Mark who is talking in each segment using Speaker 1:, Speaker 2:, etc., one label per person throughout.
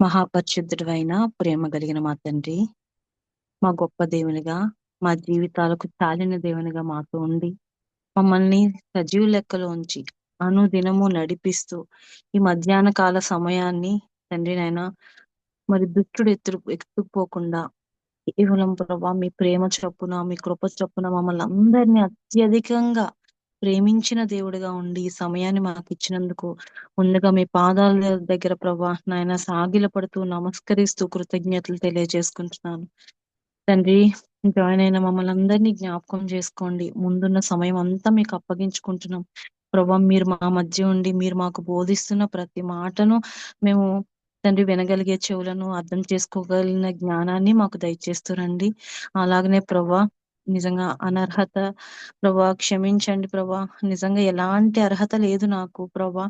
Speaker 1: మహాపరిశుద్ధుడైన ప్రేమ కలిగిన మా తండ్రి, మా గొప్ప దేవునిగా, మా జీవితాలకు చాలిన దేవునిగా మాతో ఉండి, మమ్మల్ని సజీవ లెక్కలో ఉంచి, అనుదినము నడిపిస్తూ, ఈ మధ్యాహ్న కాల సమయాన్ని తండ్రి నాయన మరి దుష్టుడు ఎత్తుకుపోకుండా కేవలం ప్రభా మీ ప్రేమ చొప్పున, మీ కృప చొప్పున మమ్మల్ని అందరినీ అత్యధికంగా ప్రేమించిన దేవుడిగా ఉండి ఈ సమయాన్ని మాకు ఇచ్చినందుకు ముందుగా మీ పాదాల దగ్గర ప్రభా నాయన సాగిలపడుతూ నమస్కరిస్తూ కృతజ్ఞతలు తెలియజేసుకుంటున్నాను. తండ్రి, జాయిన్ అయిన మమ్మల్ని అందరినీ జ్ఞాపకం చేసుకోండి. ముందున్న సమయం అంతా మీకు అప్పగించుకుంటున్నాం. ప్రభా మీరు మా మధ్య ఉండి మీరు మాకు బోధిస్తున్న ప్రతి మాటను మేము తండ్రి వినగలిగే చెవులను, అర్థం చేసుకోగలిగిన జ్ఞానాన్ని మాకు దయచేస్తురండి. అలాగనే ప్రభా నిజంగా అనర్హత ప్రభా క్షమించండి ప్రభా. నిజంగా ఎలాంటి అర్హత లేదు నాకు ప్రభా.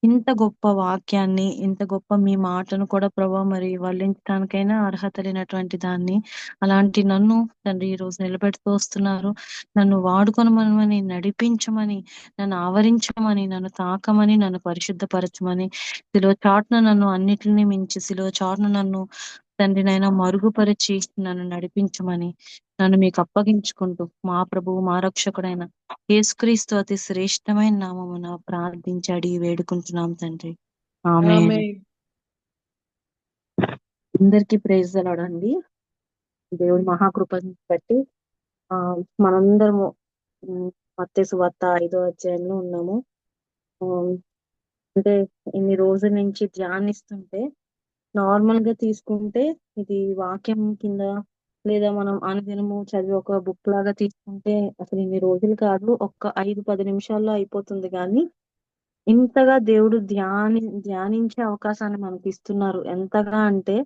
Speaker 1: ఇంత గొప్ప వాక్యాన్ని, ఇంత గొప్ప మీ మాటను కూడా ప్రభా మరి వల్లించడానికైనా అర్హత లేనటువంటి దాన్ని, అలాంటి నన్ను తండ్రి ఈ రోజు నిలబెడుతూ వస్తున్నారు. నన్ను వాడుకొనమని, నడిపించమని, నన్ను ఆవరించమని, నన్ను తాకమని, నన్ను పరిశుద్ధపరచమని, సిలువ చాటున నన్ను అన్నిటిని మించి సిలువ చాటున నన్ను తండ్రి నాయన మరుగుపరిచి నన్ను నడిపించమని నన్ను మీకు అప్పగించుకుంటూ మా ప్రభువు మా రక్షకుడైన యేసుక్రీస్తు అతి శ్రేష్టమైన నామమున ప్రార్థించి అడిగి వేడుకుంటున్నాం తండ్రి. ఆమేన్.
Speaker 2: ఆమేన్.
Speaker 1: అందరికీ ప్రైజ్ ది లార్డ్ అండి. దేవుడి మహాకృపను బట్టి మనందరము మత్తయి సువార్త 5వ అధ్యాయంలో ఉన్నాము. అంటే ఇన్ని రోజుల నుంచి ధ్యానిస్తుంటే నార్మల్ గా తీసుకుంటే ఇది వాక్యం కింద లేదా మనం అనుదినము చదివి ఒక బుక్ లాగా తీసుకుంటే అసలు ఇన్ని రోజులు కాదు, ఒక్క 5-10 నిమిషాల్లో అయిపోతుంది. కానీ ఇంతగా దేవుడు ధ్యానించే అవకాశాన్ని మనకి ఇస్తున్నారు. ఎంతగా అంటే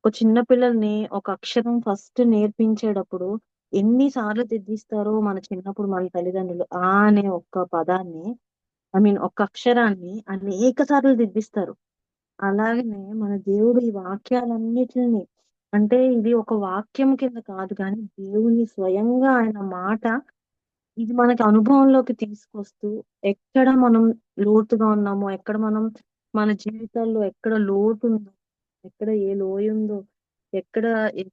Speaker 1: ఒక చిన్న పిల్లల్ని ఒక అక్షరం ఫస్ట్ నేర్పించేటప్పుడు ఎన్నిసార్లు దిద్దిస్తారో మన చిన్నప్పుడు మన తల్లిదండ్రులు ఆ అనే ఒక్క పదాన్ని, ఒక్క అక్షరాన్ని అనేక సార్లు దిద్దిస్తారు. అలాగనే మన దేవుడు ఈ వాక్యాలన్నిటిని, అంటే ఇది ఒక వాక్యం కింద కాదు కానీ దేవుని స్వయంగా ఆయన మాట ఇది మనకి అనుభవంలోకి తీసుకొస్తూ ఎక్కడ మనం లోతుగా ఉన్నామో, ఎక్కడ మనం మన జీవితాల్లో ఎక్కడ లోటు ఉందో, ఎక్కడ ఏ లోయ ఉందో, ఎక్కడ ఏ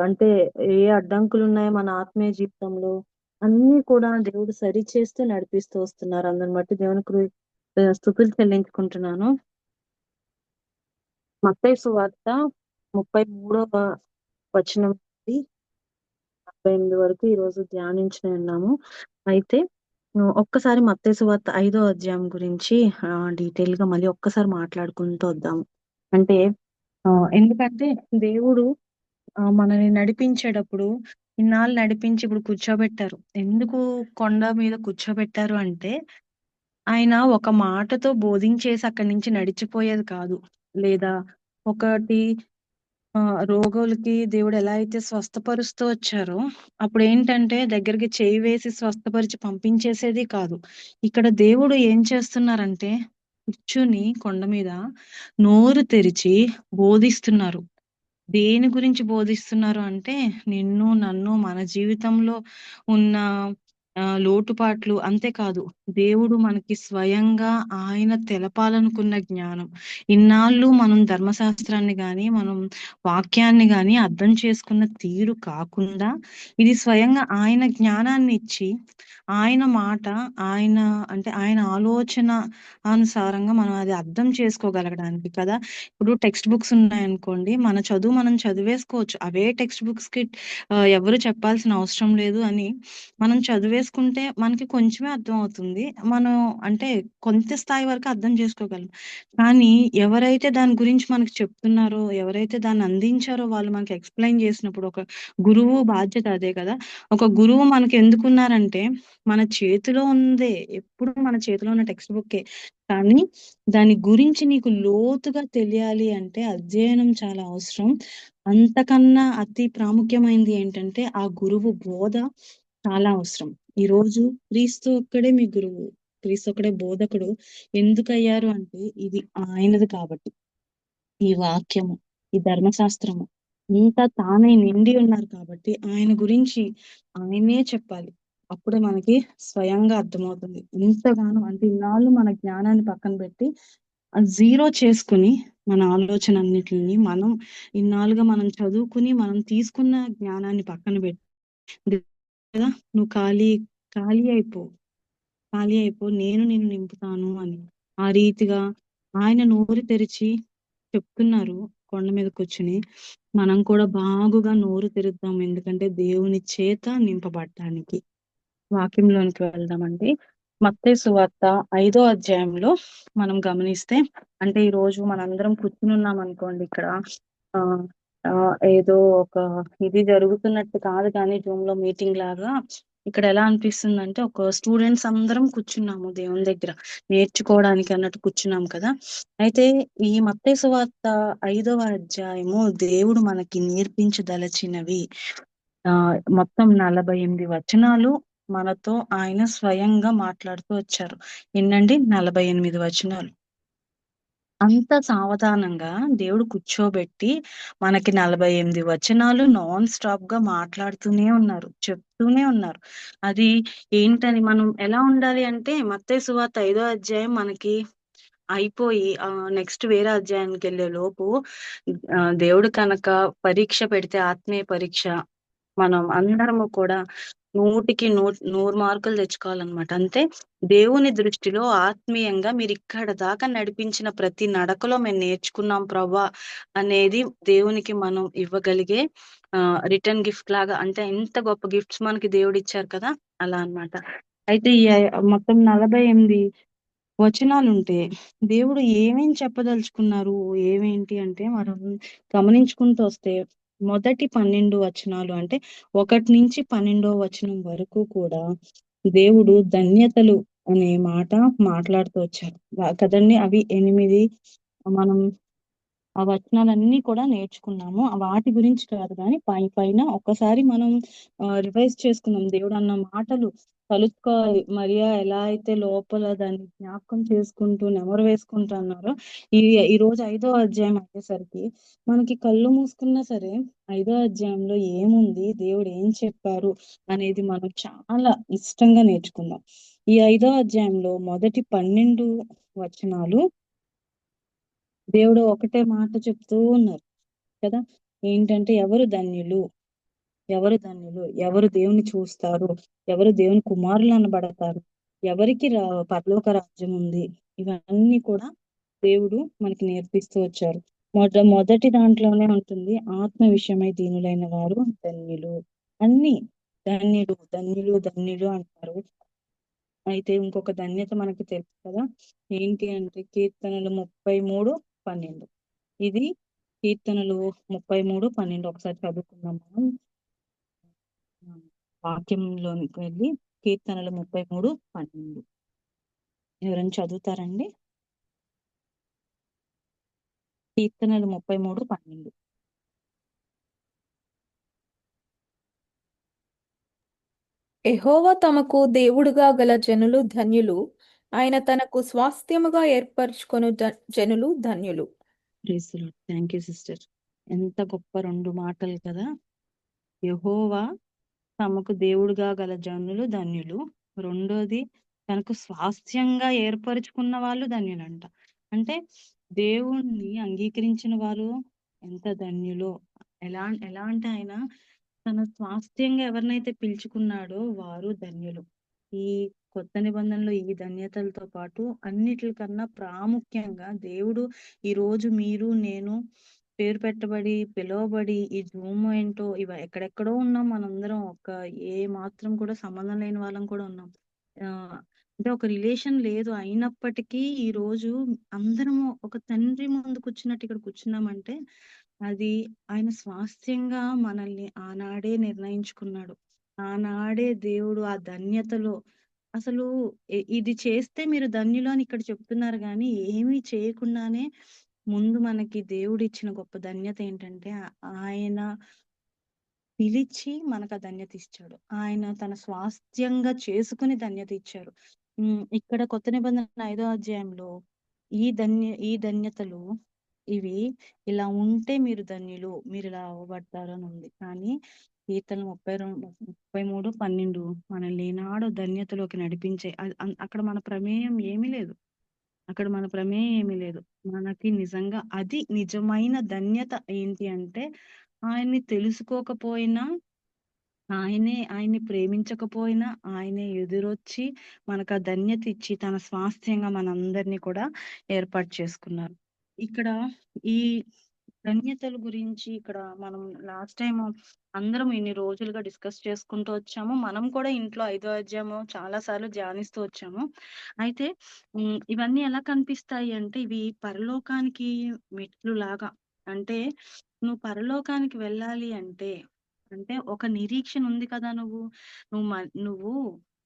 Speaker 1: అంటే ఏ అడ్డంకులు ఉన్నాయో మన ఆత్మీయ జీవితంలో అన్ని కూడా దేవుడు సరి చేస్తూ నడిపిస్తూ వస్తున్నారు. అందరిని బట్టి దేవునికి స్తుతులు చెల్లించుకుంటున్నాను. మత్తయి సువార్త 33వ వచనం నుండి 48 వరకు ఈ రోజు ధ్యానించుని ఉన్నాము. అయితే ఒక్కసారి మత్తయి సువార్త 5వ అధ్యాయం గురించి డీటెయిల్ గా మళ్ళీ ఒక్కసారి మాట్లాడుకుంటూ వద్దాము. అంటే ఎందుకంటే దేవుడు మనల్ని నడిపించేటప్పుడు ఇన్నాళ్ళు నడిపించి ఇప్పుడు కూర్చోబెట్టారు. ఎందుకు కొండ మీద కూర్చోబెట్టారు అంటే ఆయన ఒక మాటతో బోధించేసి అక్కడి నుంచి నడిచిపోయేది కాదు. లేదా ఒకటి రోగులకి దేవుడు ఎలా అయితే స్వస్థపరుస్తూ వచ్చారో అప్పుడు ఏంటంటే దగ్గరికి చేయి వేసి స్వస్థపరిచి పంపించేసేది కాదు. ఇక్కడ దేవుడు ఏం చేస్తున్నారంటే కూర్చుని కొండ మీద నోరు తెరిచి బోధిస్తున్నారు. దేని గురించి బోధిస్తున్నారు అంటే నిన్ను నన్ను మన జీవితంలో ఉన్న లోటుపాట్లు అంతేకాదు, దేవుడు మనకి స్వయంగా ఆయన తెలపాలనుకున్న జ్ఞానం. ఇన్నాళ్ళు మనం ధర్మశాస్త్రాన్ని గాని మనం వాక్యాన్ని గాని అర్థం చేసుకున్న తీరు కాకుండా ఇది స్వయంగా ఆయన జ్ఞానాన్ని ఇచ్చి ఆయన మాట ఆయన అంటే ఆయన ఆలోచన అనుసారంగా మనం అది అర్థం చేసుకోగలగడానికి కదా. ఇప్పుడు టెక్స్ట్ బుక్స్ ఉన్నాయనుకోండి, మన చదువు మనం చదివేసుకోవచ్చు. అవే టెక్స్ట్ బుక్స్ కి ఎవరు చెప్పాల్సిన అవసరం లేదు అని మనం చదివేసుకుంటే మనకి కొంచెమే అర్థం అవుతుంది. మనం అంటే కొంత స్థాయి వరకు అర్థం చేసుకోగలం. కానీ ఎవరైతే దాని గురించి మనకు చెప్తున్నారో, ఎవరైతే దాన్ని అందించారో వాళ్ళు మనకి ఎక్స్ప్లెయిన్ చేసినప్పుడు ఒక గురువు బాధ్యత అదే కదా. ఒక గురువు మనకి ఎందుకున్నారంటే మన చేతిలో ఉందే, ఎప్పుడు మన చేతిలో ఉన్న టెక్స్ట్ బుక్కే. కానీ దాని గురించి నీకు లోతుగా తెలియాలి అంటే అధ్యయనం చాలా అవసరం. అంతకన్నా అతి ప్రాముఖ్యమైనది ఏంటంటే ఆ గురువు బోధ చాలా అవసరం. ఈ రోజు క్రీస్తు ఒక్కడే మీ గురువు, క్రీస్తు ఒక్కడే బోధకుడు. ఎందుకయ్యారు అంటే ఇది ఆయనది కాబట్టి. ఈ వాక్యము, ఈ ధర్మశాస్త్రము ఇంత తానే నిండి ఉన్నారు కాబట్టి ఆయన గురించి ఆయనే చెప్పాలి. అప్పుడే మనకి స్వయంగా అర్థమవుతుంది. ఇంతగానో అంటే ఇన్నాళ్ళు మన జ్ఞానాన్ని పక్కన పెట్టి జీరో చేసుకుని మన ఆలోచనన్నిటిని మనం ఇన్నాళ్ళుగా మనం చదువుకుని మనం తీసుకున్న జ్ఞానాన్ని పక్కన పెట్టి కదా నువ్వు ఖాళీ అయిపో ఖాళీ అయిపో నేను నిన్ను నింపుతాను అని ఆ రీతిగా ఆయన నోరు తెరిచి చెప్తున్నారు కొండ మీద కూర్చుని. మనం కూడా బాగుగా నోరు తెరుద్దాం, ఎందుకంటే దేవుని చేత నింపబడటానికి. వాక్యంలోనికి వెళ్దామండి. మత్తయి సువార్త 5వ అధ్యాయంలో మనం గమనిస్తే, అంటే ఈ రోజు మనందరం కూర్చునున్నాం అనుకోండి ఇక్కడ. ఆ ఆ ఏదో ఒక ఇది జరుగుతున్నట్టు కాదు, కానీ జూమ్ లో మీటింగ్ లాగా ఇక్కడ ఎలా అనిపిస్తుందంటే, ఒక స్టూడెంట్స్ అందరం కూర్చున్నాము దేవుని దగ్గర నేర్చుకోవడానికి అన్నట్టు కూర్చున్నాం కదా. అయితే ఈ మత్తయి సువార్త 5వ అధ్యాయము దేవుడు మనకి నేర్పించదలచినవి మొత్తం 48 వచనాలు మనతో ఆయన స్వయంగా మాట్లాడుతూ వచ్చారు. ఎన్నండి? 48 వచనాలు. అంత సావధానంగా దేవుడు కూర్చోబెట్టి మనకి 48 వచనాలు నాన్ స్టాప్ గా మాట్లాడుతూనే ఉన్నారు, చెప్తూనే ఉన్నారు. అది ఏంటని మనం ఎలా ఉండాలి అంటే, మత్తయి సువార్త 5వ అధ్యాయం మనకి అయిపోయి నెక్స్ట్ వేరే అధ్యాయానికి వెళ్ళే లోపు దేవుడు కనుక పరీక్ష పెడితే, ఆత్మీయ పరీక్ష, మనం అందరము కూడా 100కి 100 మార్కులు తెచ్చుకోవాలన్నమాట. అంటే దేవుని దృష్టిలో ఆత్మీయంగా మీరు ఇక్కడ దాకా నడిపించిన ప్రతి నడకలో మేము నేర్చుకున్నాం ప్రభా అనేది దేవునికి మనం ఇవ్వగలిగే రిటర్న్ గిఫ్ట్ లాగా. అంటే ఎంత గొప్ప గిఫ్ట్స్ మనకి దేవుడు ఇచ్చారు కదా, అలా అన్నమాట. అయితే ఈ మొత్తం 48 వచనాలుంటే దేవుడు ఏమేం చెప్పదలుచుకున్నారు, ఏమేంటి అంటే మనం గమనించుకుంటూ వస్తే, మొదటి 12 వచనాలు అంటే 1 నుంచి 12వ వచనం వరకు కూడా దేవుడు ధన్యతలు అనే మాట మాట్లాడుతూ వచ్చారు కదండి. అవి 8 మనం ఆ వచనాలన్నీ కూడా నేర్చుకున్నాము. వాటి గురించి కాదు గానీ పైన ఒక్కసారి మనం రివైజ్ చేసుకుందాం. దేవుడు అన్న మాటలు కలుపుకోవాలి. మరియా ఎలా అయితే లోపల దాన్ని జ్ఞాపకం చేసుకుంటూ నెమరు వేసుకుంటూ అన్నారో, ఈ ఈ రోజు 5వ అధ్యాయం అయ్యేసరికి మనకి కళ్ళు మూసుకున్నా సరే 5వ అధ్యాయంలో ఏముంది, దేవుడు ఏం చెప్పారు అనేది మనం చాలా ఇష్టంగా నేర్చుకుందాం. ఈ 5వ అధ్యాయంలో మొదటి 12 వచనాలు దేవుడు ఒకటే మాట చెప్తూ ఉన్నారు కదా. ఏంటంటే, ఎవరు దేవుని చూస్తారు, ఎవరు దేవుని కుమారులు అనబడతారు, ఎవరికి పరలోక రాజ్యం ఉంది, ఇవన్నీ కూడా దేవుడు మనకి నేర్పిస్తూ వచ్చారు. మొదటి దాంట్లోనే ఉంటుంది, ఆత్మ విషయమై దీనులైన వారు ధన్యులు. అన్ని ధన్యులు ధన్యులు ధన్యులు అంటారు. అయితే ఇంకొక ధన్యత మనకి తెలుసు కదా, ఏంటి అంటే కీర్తనలు 33:12. ఇది కీర్తనలు 33:12 ఒకసారి చదువుకుందాం మనం. వాక్యంలోనికి వెళ్ళి కీర్తనలు 33:12 ఎవరైనా చదువుతారండి? కీర్తనలు 33:12.
Speaker 2: యెహోవా తమకు దేవుడుగా గల జనులు ధన్యులు. ఆయన తనకు స్వాస్థ్యముగా ఏర్పరచుకొను జనులు ధన్యులు.
Speaker 1: Thank you sister. ఎంత గొప్ప 2 మాటలు కదా. యెహోవా తమకు దేవుడుగా గల జనులు ధన్యులు, రెండోది తనకు స్వాస్థ్యంగా ఏర్పరచుకున్న వాళ్ళు ధన్యులంట. అంటే దేవుణ్ణి అంగీకరించిన వారు ఎంత ధన్యులో. ఎలా ఎలా అంటే, ఆయన తన స్వాస్థ్యంగా ఎవరినైతే పిలుచుకున్నాడో వారు ధన్యులు. ఈ కొత్త నిబంధనలో ఈ ధన్యతలతో పాటు అన్నిటికన్నా ప్రాముఖ్యంగా దేవుడు ఈ రోజు మీరు నేను పేరు పెట్టబడి పిలువబడి ఈ జూమ్ ఏంటో ఎక్కడెక్కడో ఉన్నాం మనందరం, ఏ మాత్రం కూడా సంబంధం లేని వాళ్ళం కూడా ఉన్నాం. ఆ అంటే ఒక రిలేషన్ లేదు, అయినప్పటికీ ఈ రోజు అందరము ఒక తండ్రి ముందు కూర్చున్నట్టు ఇక్కడ కూర్చున్నామంటే, అది ఆయన స్వాస్థ్యంగా మనల్ని ఆనాడే నిర్ణయించుకున్నాడు. ఆనాడే దేవుడు ఆ ధన్యతలో అసలు ఇది చేస్తే మీరు ధన్యులు అని ఇక్కడ చెప్తున్నారు, కానీ ఏమీ చేయకుండానే ముందు మనకి దేవుడు ఇచ్చిన గొప్ప ధన్యత ఏంటంటే, ఆయన పిలిచి మనకు ఆ ధన్యత ఇచ్చాడు. ఆయన తన స్వాస్థ్యంగా చేసుకుని ధన్యత ఇచ్చారు. ఇక్కడ కొత్త నిబంధన 5వ అధ్యాయంలో ఈ ధన్యతలు ఇవి ఇలా ఉంటే మీరు ధన్యులు, మీరు ఇలా అవ్వబడతారు అని ఉంది. కానీ కీర్తన 33:12 మనల్ని ఈనాడు ధన్యతలోకి నడిపించే అక్కడ మన ప్రమేయం ఏమీ లేదు. అక్కడ మన ప్రమేయం ఏమీ లేదు. మనకి నిజంగా అది నిజమైన ధన్యత ఏంటి అంటే, ఆయన్ని తెలుసుకోకపోయినా, ఆయన్ని ప్రేమించకపోయినా, ఆయనే ఎదురొచ్చి మనకా ధన్యత ఇచ్చి, తన స్వాస్థ్యంగా మనందరిని కూడా ఏర్పాటు చేసుకున్నారు. ఇక్కడ ఈ ధన్యతల గురించి ఇక్కడ మనం లాస్ట్ టైము అందరం ఇన్ని రోజులుగా డిస్కస్ చేసుకుంటూ వచ్చాము. మనం కూడా ఇంట్లో ఐదో అధ్యాయము చాలా సార్లు ధ్యానిస్తూ వచ్చాము. అయితే ఇవన్నీ ఎలా కనిపిస్తాయి అంటే, ఇవి పరలోకానికి మెట్లులాగా. అంటే నువ్వు పరలోకానికి వెళ్ళాలి అంటే, ఒక నిరీక్షణ ఉంది కదా! నువ్వు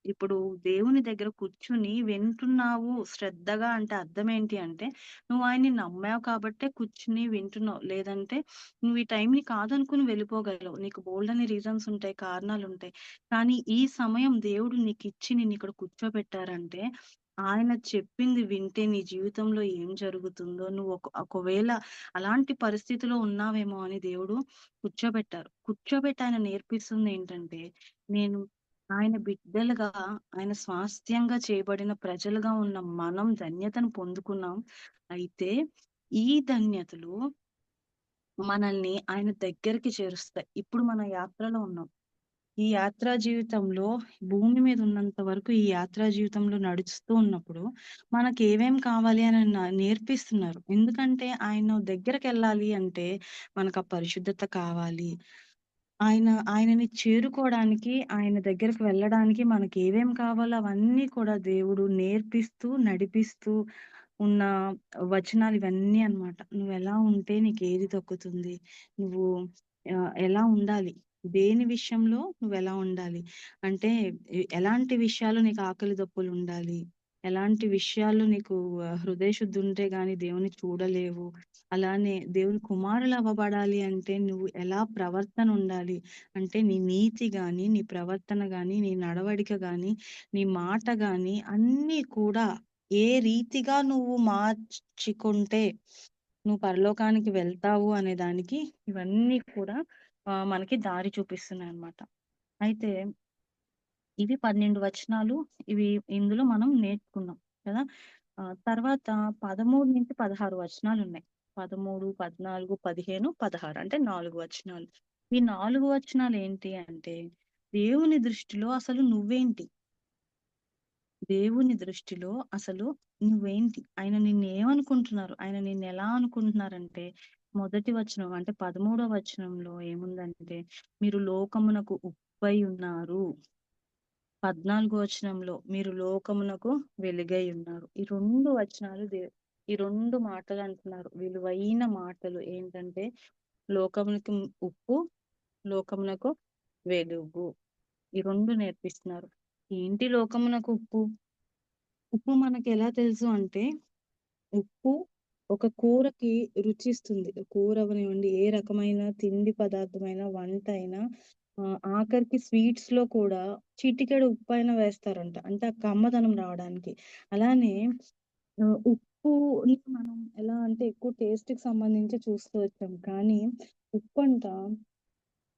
Speaker 1: ఇప్పుడు దేవుని దగ్గర కూర్చుని వింటున్నావు శ్రద్ధగా అంటే అర్థం ఏంటి అంటే, నువ్వు ఆయన్ని నమ్మావు కాబట్టే కూర్చుని వింటున్నావు. లేదంటే నువ్వు ఈ టైంని కాదనుకుని వెళ్ళిపోగలవు. నీకు బోలెడన్ని రీజన్స్ ఉంటాయి, కారణాలుంటాయి. కానీ ఈ సమయం దేవుడు నీకిచ్చి నిన్నిక్కడ కూర్చోబెట్టారంటే, ఆయన చెప్పింది వింటే నీ జీవితంలో ఏం జరుగుతుందో, నువ్వు ఒకవేళ అలాంటి పరిస్థితిలో ఉన్నావేమో అని దేవుడు కూర్చోబెట్టారు. కూర్చోబెట్టి ఆయన నేర్పిస్తుందేంటంటే, నేను ఆయన బిడ్డలుగా, ఆయన స్వాస్థ్యంగా చేయబడిన ప్రజలుగా ఉన్న మనం ధన్యతను పొందుకున్నాం. అయితే ఈ ధన్యతలు మనల్ని ఆయన దగ్గరికి చేరుస్తాయి. ఇప్పుడు మన యాత్రలో ఉన్నాం. ఈ యాత్రా జీవితంలో భూమి మీద ఉన్నంత వరకు ఈ యాత్రా జీవితంలో నడుస్తూ ఉన్నప్పుడు మనకేమేం కావాలి అని నేర్పిస్తున్నారు. ఎందుకంటే ఆయన దగ్గరకెళ్ళాలి అంటే మనకు ఆ పరిశుద్ధత కావాలి. ఆయనని చేరుకోవడానికి, ఆయన దగ్గరికి వెళ్ళడానికి మనకేవేం కావాలో అవన్నీ కూడా దేవుడు నేర్పిస్తూ, నడిపిస్తూ ఉన్న వచనాలు ఇవన్నీ అన్నమాట. నువ్వెలా ఉంటే నీకేది దక్కుతుంది? నువ్వు ఎలా ఉండాలి? దేని విషయంలో నువ్వెలా ఉండాలి? అంటే ఎలాంటి విషయాల్లో నీకు ఆకలి దప్పులుండాలి? ఎలాంటి విషయాల్లో నీకు హృదయ శుద్ధి ఉంటే గాని దేవుడిని చూడలేవు. అలానే దేవుని కుమారులవ్వబడాలి అంటే నువ్వు ఎలా ప్రవర్తన ఉండాలి? అంటే నీ నీతి గాని, నీ ప్రవర్తన గాని, నీ నడవడిక గాని, నీ మాట గాని అన్నీ కూడా ఏ రీతిగా నువ్వు మార్చుకుంటే నువ్వు పరలోకానికి వెళ్తావు అనే దానికి ఇవన్నీ కూడా మనకి దారి చూపిస్తున్నాయన్నమాట. అయితే ఇవి 12 వచనాలు. ఇందులో మనం నేర్చుకున్నాం కదా! తర్వాత 13-16 వచనాలున్నాయి. 13, 14, 15, 16 అంటే 4 వచనాలు. ఈ 4 వచనాలు ఏంటి అంటే, దేవుని దృష్టిలో అసలు నువ్వేంటి? దేవుని దృష్టిలో అసలు నువ్వేంటి? ఆయన నిన్నేమనుకుంటున్నారు? ఆయన నిన్నెలా అనుకుంటున్నారంటే, మొదటి వచనం అంటే 13వ వచనంలో ఏముందంటే, మీరు లోకమునకు ఉప్పై ఉన్నారు. 14 వచనంలో మీరు లోకమునకు వెలుగై ఉన్నారు. ఈ 2 మాటలు అంటున్నారు. విలువైన మాటలు ఏంటంటే, లోకమునకు ఉప్పు, లోకమునకు వెలుగు. ఈ 2 నేర్పిస్తున్నారు. ఏంటి లోకమునకు ఉప్పు? ఉప్పు మనకెలా తెలుసు అంటే, ఉప్పు ఒక కూరకి రుచిస్తుంది. కూర అవనివ్వండి, ఏ రకమైన తిండి పదార్థమైనా, వంట అయినా ఆఖరికి స్వీట్స్‌లో కూడా చిటికెడు ఉప్పైనా వేస్తారంట. అంటే ఆ కమ్మదనం రావడానికి. అలానే ఉప్పుని మనం ఎలా అంటే ఎక్కువ టేస్ట్‌కి సంబంధించి చూస్తూ వచ్చాం. కానీ ఉప్పంట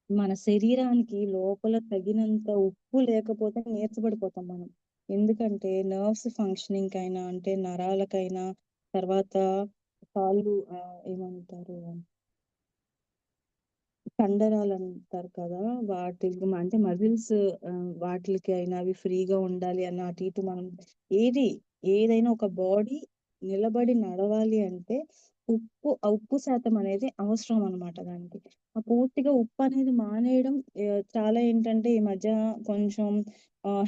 Speaker 1: మన శరీరానికి లోపల తగినంత ఉప్పు లేకపోతే నీరసపడిపోతాం మనం. ఎందుకంటే నర్వ్స్ ఫంక్షనింగ్‌కైనా అంటే నరాలకైనా తర్వాత కాళ్ళు ఏమంటారు కండరాలంటారు కదా! వాటికి అంటే మజిల్స్ వాటిలకి అయినా అవి ఫ్రీగా ఉండాలి అన్న అటు ఇటు మనం ఏది ఏదైనా ఒక బాడీ నిలబడి నడవాలి అంటే ఆ ఉప్పు శాతం అనేది అవసరం అన్నమాట దానికి. పూర్తిగా ఉప్పనేది మానేయడం చాలా ఏంటంటే ఈ మధ్య కొంచెం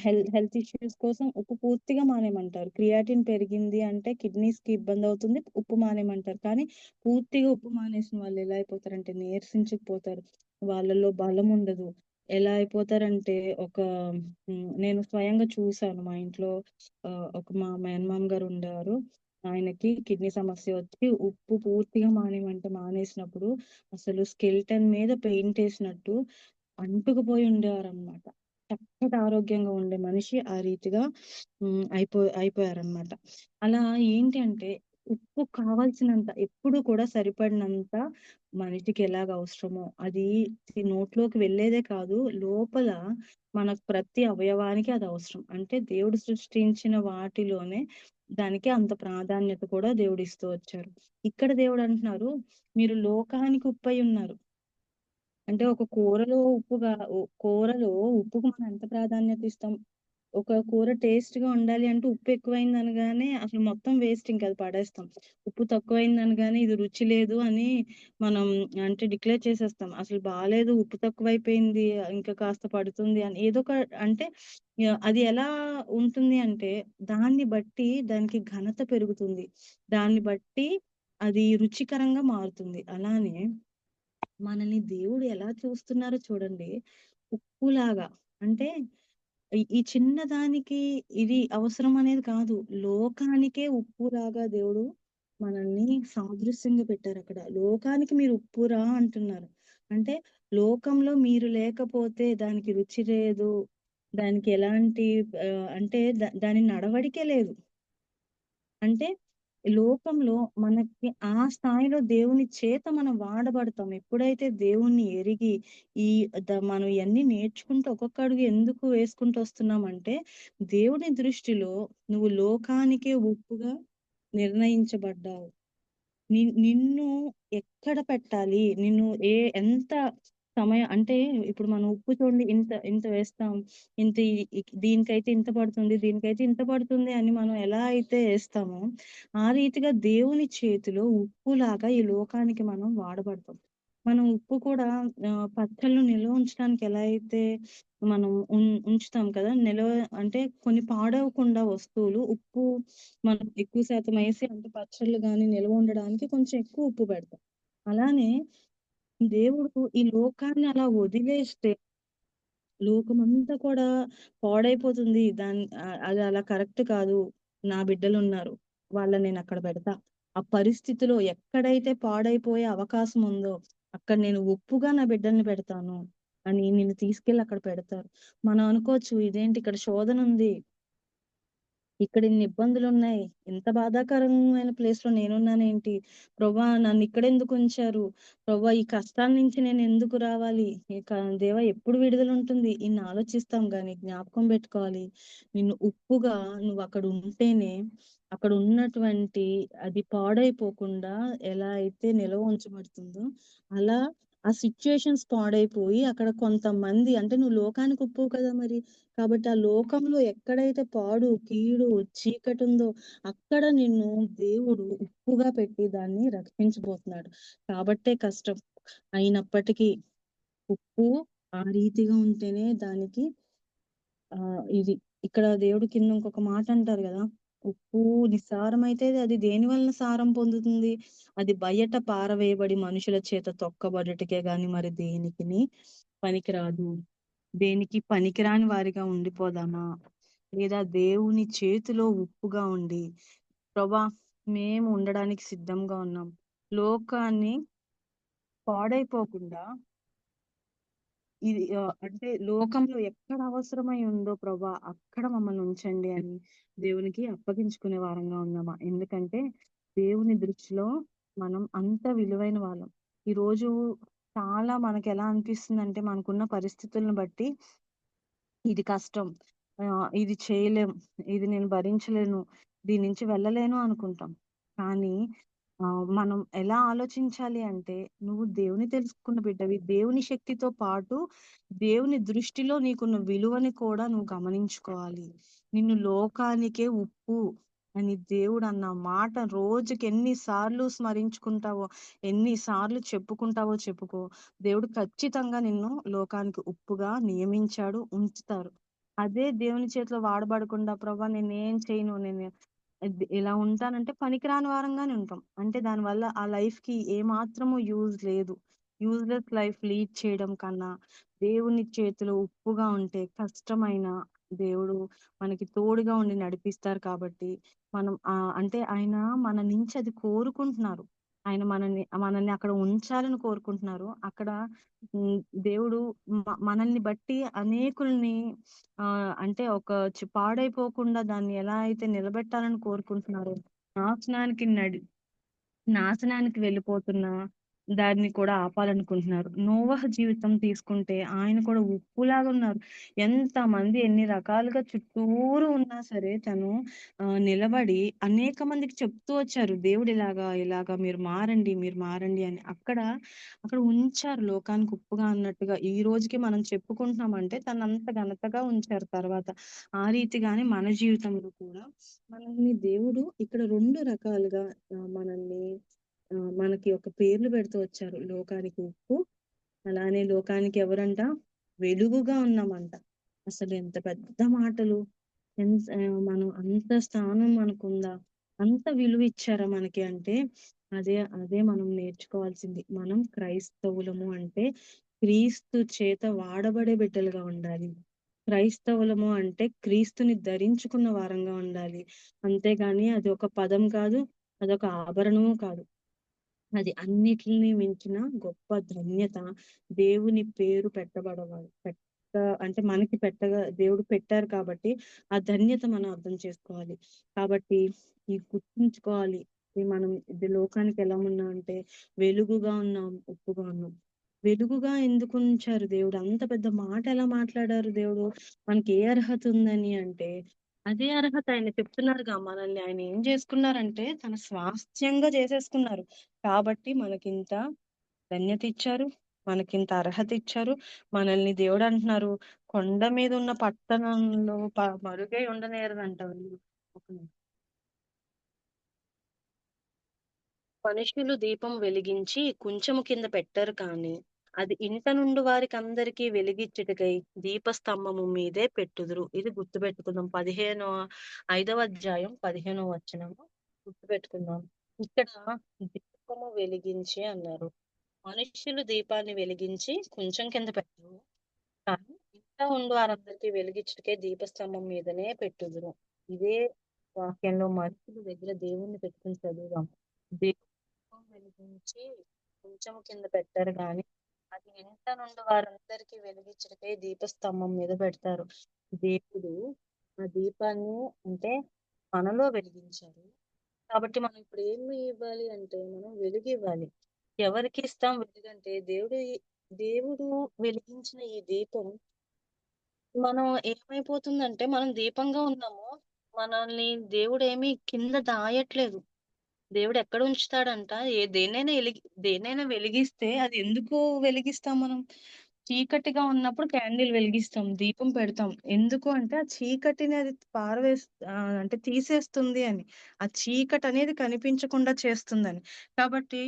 Speaker 1: హెల్త్ ఇష్యూస్ కోసం ఉప్పు పూర్తిగా మానేయమంటారు. క్రియాటిన్ పెరిగింది అంటే కిడ్నీస్‌కి ఇబ్బందవుతుంది. ఉప్పు మానేయమంటారు. కానీ పూర్తిగా ఉప్పు మానేసిన వాళ్ళు ఎలా అయిపోతారంటే నీరసించుకుపోతారు. వాళ్ళలో బలం ఉండదు. ఎలా అయిపోతారంటే నేను స్వయంగా చూసాను మా ఇంట్లో మా మేనమామ గారు ఉండేవారు. ఆయనకి కిడ్నీ సమస్య వచ్చి ఉప్పు పూర్తిగా మానేయమంటే మానేసినప్పుడు అసలు స్కెలిటన్ మీద పెయింటేసినట్టు అంటుకుపోయి ఉండేవారనమాట. చక్కటి ఆరోగ్యంగా ఉండే మనిషి ఆ రీతిగా అయిపోయారనమాట. అలా ఏంటి అంటే ఉప్పు కావాల్సినంత ఎప్పుడు కూడా సరిపడినంత మనిషికి ఎలాగ అవసరమో అది నోట్లోకి వెళ్ళేదే కాదు, లోపల మనకు ప్రతి అవయవానికి అది అవసరం. అంటే దేవుడు సృష్టించిన వాటిలోనే దానికి అంత ప్రాధాన్యత కూడా దేవుడిస్తూ వచ్చారు. ఇక్కడ దేవుడు అంటున్నారు, మీరు లోకానికి ఉప్పై ఉన్నారు. అంటే ఒక కూరలో కూరలో ఉప్పుకు మనం ఎంత ప్రాధాన్యత ఇస్తాం? ఒక కూర టేస్ట్‌గా ఉండాలి అంటే ఉప్పు ఎక్కువైంది అనగానే అసలు మొత్తం వేస్ట్ ఇంక అది పడేస్తాం. ఉప్పు తక్కువైంది అనగానే ఇది రుచి లేదు అని మనం అంటే డిక్లేర్ చేసేస్తాం. అసలు బాలేదు, ఉప్పు తక్కువైపోయింది, ఇంకా కాస్త పడుతుంది అని ఏదో ఒక అంటే అది ఎలా ఉంటుంది అంటే దాన్ని బట్టి దానికి ఘనత పెరుగుతుంది. దాన్ని బట్టి అది రుచికరంగా మారుతుంది. అలానే మనల్ని దేవుడు ఎలా చూస్తున్నారో చూడండి. ఉప్పులాగా. అంటే ఈ చిన్న దానికి ఇది అవసరం అనేది కాదు. లోకానికే ఉప్పులాగా దేవుడు మనల్ని సాదృశ్యంగా పెట్టారక్కడ. లోకానికి మీరు ఉప్పురా అంటున్నారు. అంటే లోకంలో మీరు లేకపోతే దానికి రుచి లేదు. దానికి ఎలాంటి అంటే దాని నడవడికే లేదు. అంటే లోకంలో మనకి ఆ స్థాయిలో దేవుని చేత మనం వాడబడతాం. ఎప్పుడైతే దేవుణ్ణి ఎరిగి ఈ మనం ఇయన్నీ నేర్చుకుంటూ ఒక్కొక్క అడుగు ఎందుకు వేసుకుంటూ వస్తున్నామంటే, దేవుని దృష్టిలో నువ్వు లోకానికే ఉప్పుగా నిర్ణయించబడ్డావు. నిన్ను ఎక్కడ పెట్టాలి? నిన్ను ఎంత సమయం అంటే ఇప్పుడు మనం ఉప్పు చూడండి ఇంత ఇంత వేస్తాం. ఇంత ఈ ఈ దీనికైతే ఇంత పడుతుంది, దీనికైతే ఇంత పడుతుంది అని మనం ఎలా అయితే ఏస్తామో, ఆ రీతిగా దేవుని చేతిలో ఉప్పులాగా ఈ లోకానికి మనం వాడబడతాం. మనం ఉప్పు కూడా పచ్చళ్ళు నిల్వ ఉంచడానికి ఎలా అయితే మనం ఉంచుతాం కదా! అంటే కొన్ని పాడవకుండా వస్తువులు ఉప్పు మనం ఎక్కువ శాతం ఏసి అంటే పచ్చళ్ళు గాని నిల్వ ఉండడానికి కొంచెం ఎక్కువ ఉప్పు పెడతాం. అలానే దేవుడు ఈ లోకాన్ని అలా వదిలేస్తే లోకమంతా కూడా పాడైపోతుంది. అది అలా కరెక్ట్ కాదు. నా బిడ్డలున్నారు. వాళ్ళని నేనక్కడ పెడతా. ఆ పరిస్థితిలో ఎక్కడైతే పాడైపోయే అవకాశం ఉందో, అక్కడ నేను ఉప్పుగా నా బిడ్డల్ని పెడతాను అని నిన్ను తీసుకెళ్ళి అక్కడ పెడతారు. మనం అనుకోవచ్చు ఇదేంటి ఇక్కడ శోధనుంది. ఇక్కడ ఇన్ని ఇబ్బందులున్నాయి. ఇంత బాధాకరమైన ప్లేస్‌లో నేనున్నానేంటి? ప్రభా నన్నిక్కడెందుకుంచారు? ప్రభా ఈ కష్టాల నుంచి నేనెందుకు రావాలి? దేవా ఎప్పుడు విడుదలుంటుంది? ఇన్ని ఆలోచిస్తాం గానీ, జ్ఞాపకం బెట్టుకోవాలి. నిన్ను ఉప్పుగా నువ్వక్కడుంటేనే, అక్కడున్నటువంటి అది పాడైపోకుండా ఎలా అయితే నిల్వ ఉంచబడుతుందో, అలా ఆ సిట్యుయేషన్స్ పాడైపోయి అక్కడ కొంతమంది అంటే నువ్వు లోకానికి ఉప్పువు కదా మరి. కాబట్టి ఆ లోకంలో ఎక్కడైతే పాడు, కీడు, చీకటుందో అక్కడ నిన్ను దేవుడు ఉప్పుగా పెట్టి దాన్ని రక్షించబోతున్నాడు. కాబట్టే కష్టం. అయినప్పటికీ ఉప్పు ఆ రీతిగా ఉంటేనే దానికి ఇది ఇక్కడ దేవుడు కింద ఇంకొక మాట అంటారు గదా! ఉప్పు నిస్సారమైతే అది దేని వలన సారం పొందుతుంది? అది బయట పారవేయబడి మనుషుల చేత తొక్కబడుటకే గాని మరి దేనికిని పనికిరాదు. దేనికి పనికిరాని వారిగా ఉండిపోదామా? లేదా దేవుని చేతిలో ఉప్పుగా ఉండి, ప్రభా మేము ఉండడానికి సిద్ధంగా ఉన్నాం. లోకాన్ని పాడైపోకుండా ఇది అంటే లోకంలో ఎక్కడ అవసరమై ఉందో ప్రభా అక్కడ మమ్మల్ని ఉంచండి అని దేవునికి అప్పగించుకునే వారంగా ఉన్నామా? ఎందుకంటే దేవుని దృష్టిలో మనం అంత విలువైన వాళ్ళం. ఈరోజు చాలా మనకెలా అనిపిస్తుందంటే మనకున్న పరిస్థితులను బట్టి ఇది కష్టం. ఇది చేయలేం. ఇది నేను భరించలేను. దీని నుంచి వెళ్ళలేను అనుకుంటాం. కానీ మనం ఎలా ఆలోచించాలి అంటే, నువ్వు దేవుని తెలుసుకున్న బిడ్డవి. దేవుని శక్తితో పాటు దేవుని దృష్టిలో నీకున్న విలువని కూడా నువ్వు గమనించుకోవాలి. నిన్ను లోకానికే ఉప్పు అని దేవుడన్న మాట రోజుకి ఎన్ని సార్లు స్మరించుకుంటావో, ఎన్ని సార్లు చెప్పుకుంటావో చెప్పుకో. దేవుడు ఖచ్చితంగా నిన్ను లోకానికి ఉప్పుగా నియమించాడు, ఉంచుతారు. అదే దేవుని చేతిలో వాడబడకుండా ప్రభా నేనేం చేయను. నేను ఇలా ఉంటానంటే పనికిరాని వారంగానే ఉంటాం. అంటే దానివల్ల ఆ లైఫ్‌కి ఏమాత్రము యూజ్ లేదు. యూజ్‌లెస్ లైఫ్ లీడ్ చేయడం కన్నా దేవుని చేతిలో ఉప్పుగా ఉంటే కష్టమైన దేవుడు మనకి తోడుగా ఉండి నడిపిస్తారు కాబట్టి మనం అంటే ఆయన మన నుంచి అది కోరుకుంటున్నారు. ఆయన మనల్ని అక్కడ ఉంచాలని కోరుకుంటున్నారు. అక్కడ హ్మ్. దేవుడు మనల్ని బట్టి అనేకుల్ని అంటే ఒక పాడైపోకుండా దాన్ని ఎలా అయితే నిలబెట్టాలని కోరుకుంటున్నారో, నాశనానికి నడి నాశనానికి వెళ్ళిపోతున్న దాన్ని కూడా ఆపాలనుకుంటున్నారు. నోవహ జీవితం తీసుకుంటే ఆయన కూడా ఉప్పులాగా ఉన్నారు. ఎంతమంది ఎన్ని రకాలుగా చుట్టూరు ఉన్నా సరే తను నిలబడి అనేక మందికి చెప్తూ వచ్చారు. దేవుడు ఇలాగా, ఇలాగా మీరు మారండి, మీరు మారండి అని. అక్కడ ఉంచారు లోకానికి ఉప్పుగా అన్నట్టుగా. ఈ రోజుకి మనం చెప్పుకుంటున్నామంటే తనంత ఘనతగా ఉంచారు తర్వాత. ఆ రీతిగానే మన జీవితంలో కూడా మనల్ని దేవుడు ఇక్కడ 2 రకాలుగా మనల్ని మనకి ఒక పేర్లు పెడుతూ వచ్చారు. లోకానికి ఉప్పు, అలానే లోకానికి ఎవరంట? వెలుగుగా ఉన్నామంట. అసలు ఎంత పెద్ద మాటలు. మనం అంత స్థానం మనకుందా? అంత విలువ ఇచ్చారా మనకి అంటే, అదే మనం నేర్చుకోవాల్సింది. మనం క్రైస్తవులము అంటే క్రీస్తు చేత వాడబడే బిడ్డలుగా ఉండాలి. క్రైస్తవులము అంటే క్రీస్తుని ధరించుకున్న వారంగా ఉండాలి. అంతేగాని అది ఒక పదం కాదు. అదొక ఆభరణము కాదు. అది అన్నిటిని మించిన గొప్ప ధన్యత. దేవుని పేరు పెట్టబడవాలి. అంటే మనకి దేవుడు పెట్టారు కాబట్టి, ఆ ధన్యత మనం అర్థం చేసుకోవాలి. కాబట్టి గుర్తుంచుకోవాలి. మనం ఇది లోకానికి ఎలా ఉన్నాం అంటే, వెలుగుగా ఉన్నాం, ఉప్పుగా ఉన్నాం. వెలుగుగా ఎందుకు ఉంచారు దేవుడు? అంత పెద్ద మాట ఎలా మాట్లాడారు దేవుడు? మనకి ఏ అర్హత ఉందని అంటే, అదే అర్హత ఆయన చెప్తున్నారుగా మనల్ని ఆయన ఏం చేసుకున్నారంటే, తన స్వాస్థ్యంగా చేసేసుకున్నారు. కాబట్టి మనకింత ధన్యత ఇచ్చారు. మనకింత అర్హత ఇచ్చారు. మనల్ని దేవుడు అంటున్నారు, కొండ మీద ఉన్న పట్టణంలో మరుగై ఉండనేరదంట వెలుగు. ఒక మనుషులు దీపం వెలిగించి కుంచెము కింద పెట్టరు కానీ, అది ఇంట నుండి వారికందరికీ వెలిగిచ్చుటకై దీపస్తంభము మీదే పెట్టుదురు. ఇది గుర్తుపెట్టుకుందాం. 5వ అధ్యాయం 15వ వచనము గుర్తుపెట్టుకుందాం. ఇక్కడ దీపము వెలిగించి అన్నారు. మనుష్యులు దీపాన్ని వెలిగించి కొంచెం కింద పెట్టరు. కానీ ఇంట్లో ఉండు వారందరికీ వెలిగించుటకే దీపస్తంభం మీదనే పెట్టుదురు. ఇదే వాక్యంలో మనుషుల దగ్గర దేవుణ్ణి పెట్టుకుని చదువుదాం. దీపం వెలిగించి కొంచెం కింద పెట్టారు గాని అది ఇంట నుండి వారందరికీ వెలిగించుటకే దీపస్తంభం మీద పెడతారు. దేవుడు ఆ దీపాన్ని అంటే మనలో వెలిగించారు. కాబట్టి మనం ఇప్పుడు ఏమి ఇవ్వాలి అంటే మనం వెలుగు ఇవ్వాలి. ఎవరికి ఇస్తాం వెలుగంటే దేవుడు వెలిగించిన ఈ దీపం మనం ఏమైపోతుందంటే మనం దీపంగా ఉన్నాము. మనల్ని దేవుడు ఏమి కింద దాయట్లేదు. దేవుడు ఎక్కడ ఉంచుతాడంట దేన్నైనా వెలిగిస్తే అది ఎందుకు వెలిగిస్తాం మనం? చీకటిగా ఉన్నప్పుడు క్యాండిల్ వెలిగిస్తాం. దీపం పెడతాం. ఎందుకు అంటే ఆ చీకటిని అది అంటే తీసేస్తుంది అని. ఆ చీకటనేది కనిపించకుండా చేస్తుందని. కాబట్టి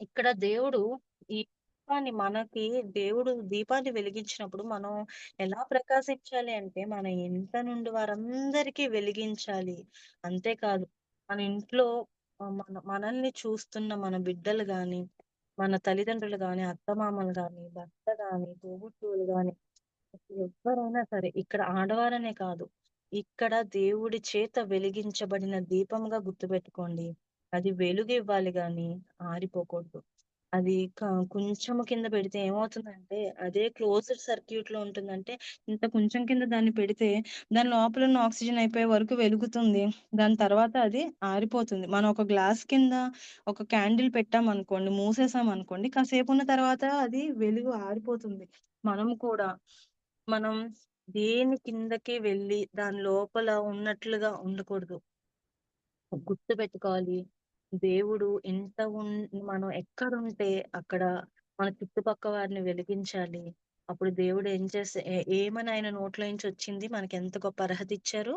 Speaker 1: ఇక్కడ ఈ దేవుడు దీపాన్ని వెలిగించినప్పుడు మనం ఎలా ప్రకాశించాలి అంటే, మన ఇంట నుండి వారందరికీ వెలిగించాలి. అంతేకాదు మన ఇంట్లో మనల్ని చూస్తున్న మన బిడ్డలు గాని, మన తల్లిదండ్రులు గాని, అత్తమామలు గాని, భర్త గాని, తోబుట్టువులు గాని ఎవ్వరైనా సరే ఇక్కడ ఆడవారనే కాదు. ఇక్కడ దేవుడి చేత వెలిగించబడిన దీపంగా గుర్తుపెట్టుకోండి. అది వెలుగివ్వాలి గాని ఆరిపోకూడదు. అది కొంచెము కింద పెడితే ఏమవుతుందంటే అదే క్లోజ్డ్ సర్క్యూట్ లో ఉంటుందంటే ఇంత కొంచెం కింద దాన్ని పెడితే దాని లోపల ఉన్న ఆక్సిజన్ అయిపోయే వరకు వెలుగుతుంది. దాని తర్వాత అది ఆరిపోతుంది. మనం ఒక గ్లాస్ కింద ఒక క్యాండిల్ పెట్టామనుకోండి, మూసేసామనుకోండి, కాసేపు ఉన్న తర్వాత అది వెలుగు ఆరిపోతుంది. మనం కూడా మనం దేని కిందకి వెళ్ళి దాని లోపల ఉన్నట్లుగా ఉండకూడదు. గుర్తుపెట్టుకోవాలి. దేవుడు మనం ఎక్కడుంటే అక్కడ మన చుట్టుపక్క వారిని వెలిగించాలి. అప్పుడు దేవుడు ఏం చేస్తే ఏమని ఆయన నోట్లో నుంచి వచ్చింది మనకి ఎంత గొప్ప అర్హత ఇచ్చారు.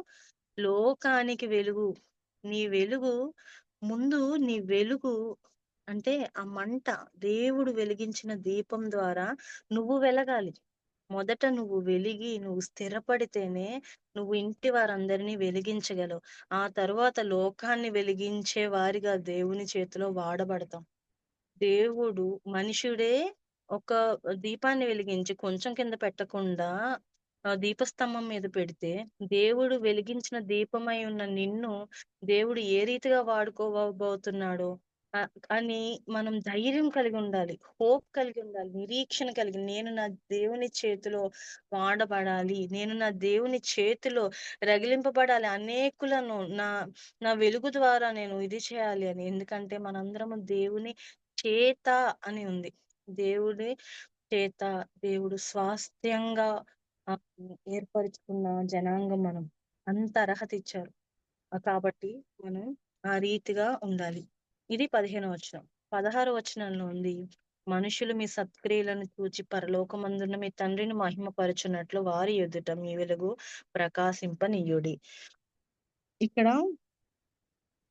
Speaker 1: లోకానికి వెలుగు. నీ వెలుగు ముందు నీ వెలుగు అంటే ఆ మంట దేవుడు వెలిగించిన దీపం ద్వారా నువ్వు వెలగాలి. మొదట నువ్వు వెలిగి నువ్వు స్థిరపడితేనే నువ్వు ఇంటి వారందరినీ వెలిగించగలవు. ఆ తరువాత లోకాన్ని వెలిగించే వారిగా దేవుని చేతిలో వాడబడతాం. దేవుడు మనుషుడే ఒక దీపాన్ని వెలిగించి కొంచెం కింద పెట్టకుండా దీపస్తంభం మీద పెడితే, దేవుడు వెలిగించిన దీపమై ఉన్న నిన్ను దేవుడు ఏ రీతిగా వాడుకోబోతున్నాడో అని మనం ధైర్యం కలిగి ఉండాలి. హోప్ కలిగి ఉండాలి. నిరీక్షణ కలిగి నేను నా దేవుని చేతిలో వాడబడాలి. నేను నా దేవుని చేతిలో రగిలింపబడాలి. అనేకులను నా నా వెలుగు ద్వారా నేను ఇది చేయాలి అని. ఎందుకంటే మనందరము దేవుని చేత అని ఉంది. దేవుడి చేత దేవుడు స్వాస్థ్యంగా ఏర్పరచుకున్న జనాంగం మనం. అంత అర్హత ఇచ్చారు. కాబట్టి మనం ఆ రీతిగా ఉండాలి. ఇది 15వ వచనం. 16వ వచనంలో ఉంది, మనుషులు మీ సత్క్రియలను చూచి పరలోకమందున్న మీ తండ్రిని మహిమపరచునట్లు వారి ఎదుట మీ వెలుగు ప్రకాశింపనీయుడి. ఇక్కడ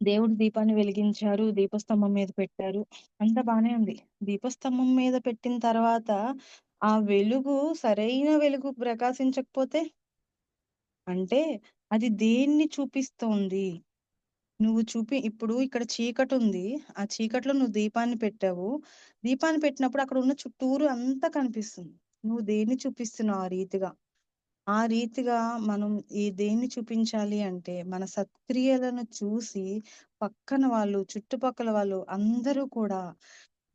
Speaker 1: దేవుడు దీపాన్ని వెలిగించారు, దీపస్తంభం మీద పెట్టారు, అంతా బానే ఉంది. దీపస్తంభం మీద పెట్టిన తర్వాత ఆ వెలుగు సరైన వెలుగు ప్రకాశించకపోతే, అంటే అది దేన్ని చూపిస్తోంది? ఇప్పుడు ఇక్కడ చీకటుంది. ఆ చీకట్లో నువ్వు దీపాన్ని పెట్టావు. దీపాన్ని పెట్టినప్పుడు అక్కడ ఉన్న చుట్టూరు అంతా కనిపిస్తుంది. నువ్వు దేన్ని చూపిస్తున్నావు ఆ రీతిగా? ఆ రీతిగా మనం దేన్ని చూపించాలి అంటే, మన సత్క్రియలను చూసి పక్కన వాళ్ళు, చుట్టుపక్కల వాళ్ళు అందరూ కూడా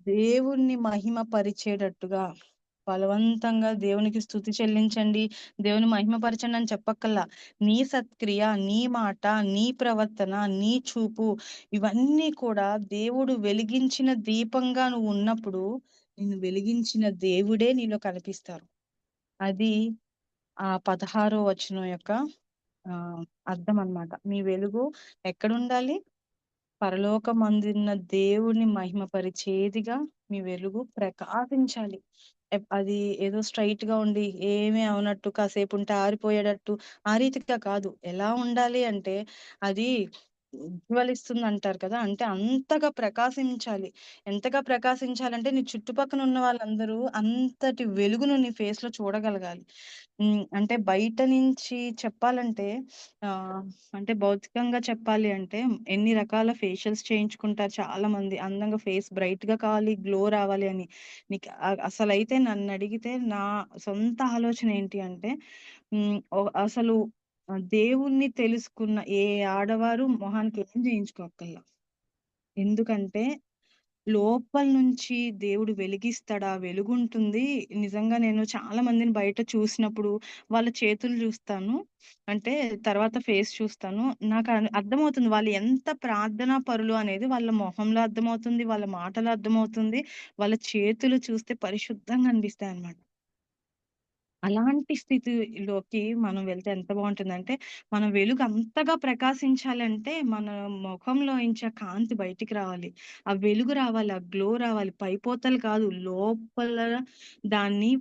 Speaker 1: దేవుణ్ణి మహిమ పరిచేటట్టుగా బలవంతంగా దేవునికి స్తుతి చెల్లించండి, దేవుని మహిమపరచండి అని చెప్పక్కల్లా. నీ సత్క్రియ, నీ మాట, నీ ప్రవర్తన, నీ చూపు ఇవన్నీ కూడా దేవుడు వెలిగించిన దీపంగా నువ్వు ఉన్నప్పుడు నిన్ను వెలిగించిన దేవుడే నీలో కనిపిస్తారు. అది ఆ 16వ వచనం యొక్క అర్థం అన్నమాట. మీ వెలుగు ఎక్కడుండాలి? పరలోకమందున్న దేవుని మహిమపరిచేదిగా మీ వెలుగు ప్రకాశించాలి. అది ఏదో స్ట్రైట్ గా ఉండి ఏమీ అవనట్టు కాసేపు ఉంటే ఆరిపోయేటట్టు ఆ రీతిగా కాదు. ఎలా ఉండాలి అంటే అది ఉజ్వలిస్తుంది అంటారు కదా, అంటే అంతగా ప్రకాశించాలి. ఎంతగా ప్రకాశించాలంటే నీ చుట్టుపక్కన ఉన్న వాళ్ళందరూ అంతటి వెలుగును నీ ఫేస్ లో చూడగలగాలి. అంటే బయట నుంచి చెప్పాలంటే అంటే భౌతికంగా చెప్పాలి అంటే ఎన్ని రకాల ఫేషియల్స్ చేయించుకుంటారు చాలా మంది, అందంగా ఫేస్ బ్రైట్ గా కావాలి, గ్లో రావాలి అని. నీకు అసలైతే నన్ను అడిగితే నా సొంత ఆలోచన ఏంటి అంటే, అసలు దేవుణ్ణి తెలుసుకున్న ఏ ఆడవారు మొహానికి ఏం చేయించుకోక్కర్లా. ఎందుకంటే లోపల నుంచి దేవుడు వెలిగిస్తాడు. ఆ వెలుగుంటుంది. నిజంగా నేను చాలా మందిని బయట చూసినప్పుడు వాళ్ళ చేతులు చూస్తాను. అంటే తర్వాత ఫేస్ చూస్తాను. నాకు అర్థమవుతుంది వాళ్ళు ఎంత ప్రార్థనా పరులు అనేది వాళ్ళ మొహంలో అర్థమవుతుంది. వాళ్ళ మాటలో అర్థమవుతుంది. వాళ్ళ చేతులు చూస్తే పరిశుద్ధంగా అనిపిస్తాయన్నమాట. అలాంటి స్థితిలోకి మనం వెళ్తే ఎంత బావుంటుందంటే, మన వెలుగు అంతగా ప్రకాశించాలంటే, మన మొఖంలో ఇంచే కాంతి బయటికి రావాలి. ఆ వెలుగు రావాలి, ఆ గ్లో రావాలి. పైపోతలు కాదు, లోపల దాన్ని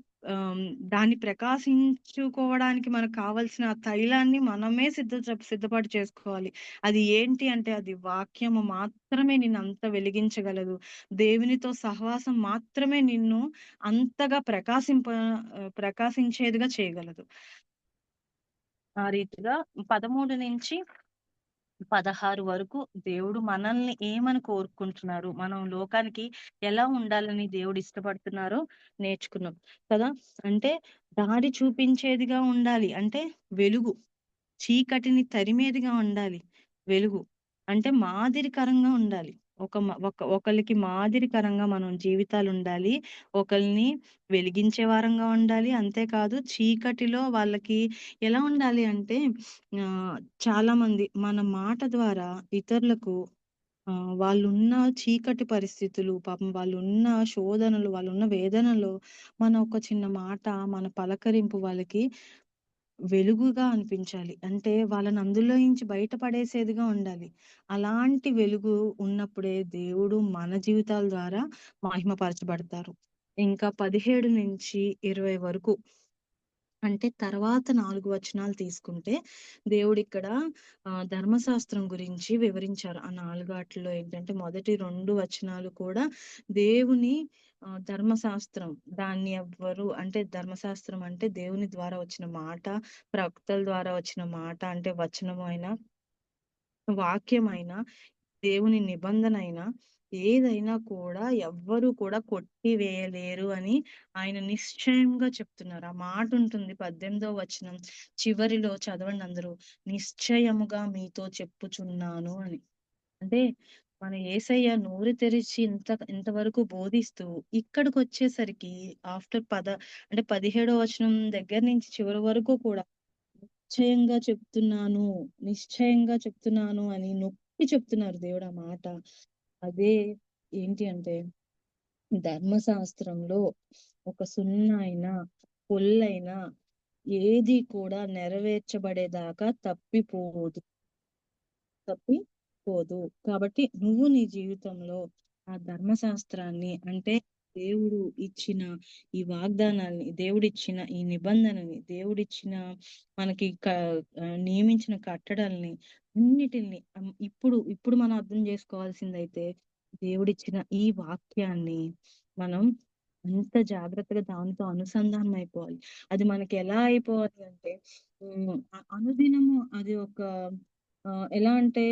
Speaker 1: దాన్ని ప్రకాశించుకోవడానికి మనకు కావాల్సిన ఆ తైలాన్ని మనమే సిద్ధపాటు చేసుకోవాలి. అది ఏంటి అంటే, అది వాక్యము మాత్రమే నిన్నంత వెలిగించగలదు. దేవునితో సహవాసం మాత్రమే నిన్ను అంతగా ప్రకాశించేదిగా చేయగలదు. ఆ రీతిగా 13-16 వరకు దేవుడు మనల్ని ఏమని కోరుకుంటున్నారు, మనం లోకానికి ఎలా ఉండాలని దేవుడు ఇష్టపడుతున్నారో నేర్చుకున్నాం కదా. అంటే దారి చూపించేదిగా ఉండాలి అంటే వెలుగు, చీకటిని తరిమేదిగా ఉండాలి వెలుగు. అంటే మాదిరికరంగా ఉండాలి. ఒకళ్ళకి మాదిరికరంగా మనం జీవితాలుండాలి. ఒకళ్ళని వెలిగించే వారంగా ఉండాలి. అంతేకాదు చీకటిలో వాళ్ళకి ఎలా ఉండాలి అంటే చాలా మంది మన మాట ద్వారా ఇతరులకు వాళ్ళున్న చీకటి పరిస్థితులు, పాపం వాళ్ళున్న శోధనలు, వాళ్ళున్న వేదనలో మన ఒక చిన్న మాట, మన పలకరింపు వాళ్ళకి వెలుగుగా అనిపించాలి. అంటే వాళ్ళని అందులో నుంచి బయట పడేసేదిగా ఉండాలి. అలాంటి వెలుగు ఉన్నప్పుడే దేవుడు మన జీవితాల ద్వారా మహిమపరచబడతారు. ఇంకా 17-20 వరకు అంటే తర్వాత 4 వచనాలు తీసుకుంటే దేవుడిక్కడ ధర్మశాస్త్రం గురించి వివరించారు. ఆ 4 ఆటిల్లో ఏంటంటే మొదటి 2 వచనాలు కూడా దేవుని ధర్మశాస్త్రం. దాన్ని అంటే ధర్మశాస్త్రం అంటే దేవుని ద్వారా వచ్చిన మాట, ప్రవక్తల ద్వారా వచ్చిన మాట, అంటే వచనమైన, వాక్యమైన, దేవుని నిబంధన అయినా ఏదైనా కూడా ఎవ్వరు కూడా కొట్టివేయలేరు అని ఆయన నిశ్చయంగా చెప్తున్నారు. ఆ మాట ఉంటుంది 18వ వచనం చివరిలో, చదవండి అందరూ. నిశ్చయముగా మీతో చెప్పుచున్నాను అని. అంటే మన యేసయ్య నోరు తెరిచి ఇంతవరకు బోధిస్తూ ఇక్కడికొచ్చేసరికి ఆఫ్టర్ అంటే 17వ వచనం దగ్గర నుంచి చివరి వరకు కూడా నిశ్చయంగా చెప్తున్నాను, నిశ్చయంగా చెప్తున్నాను అని నొక్కి చెప్తున్నారు దేవుడు ఆ మాట. అదే ఏంటి అంటే ధర్మశాస్త్రంలో ఒక సున్నా అయినా, పొల్లైనా ఏది కూడా నెరవేర్చబడేదాకా తప్పిపోదు. కాబట్టి నువ్వు నీ జీవితంలో ఆ ధర్మశాస్త్రాన్ని అంటే దేవుడు ఇచ్చిన ఈ వాగ్దానాల్ని, దేవుడిచ్చిన ఈ నిబంధనని, దేవుడిచ్చిన మనకి నియమించిన కట్టడల్ని అన్నిటిని ఇప్పుడు మనం అర్థం చేసుకోవాల్సిందైతే దేవుడిచ్చిన ఈ వాక్యాన్ని మనం అంత జాగ్రత్తగా దానితో అనుసంధానం అయిపోవాలి. అది మనకి ఎలా అయిపోవాలి అంటే అనుదినము అది ఒక ఎలా అంటే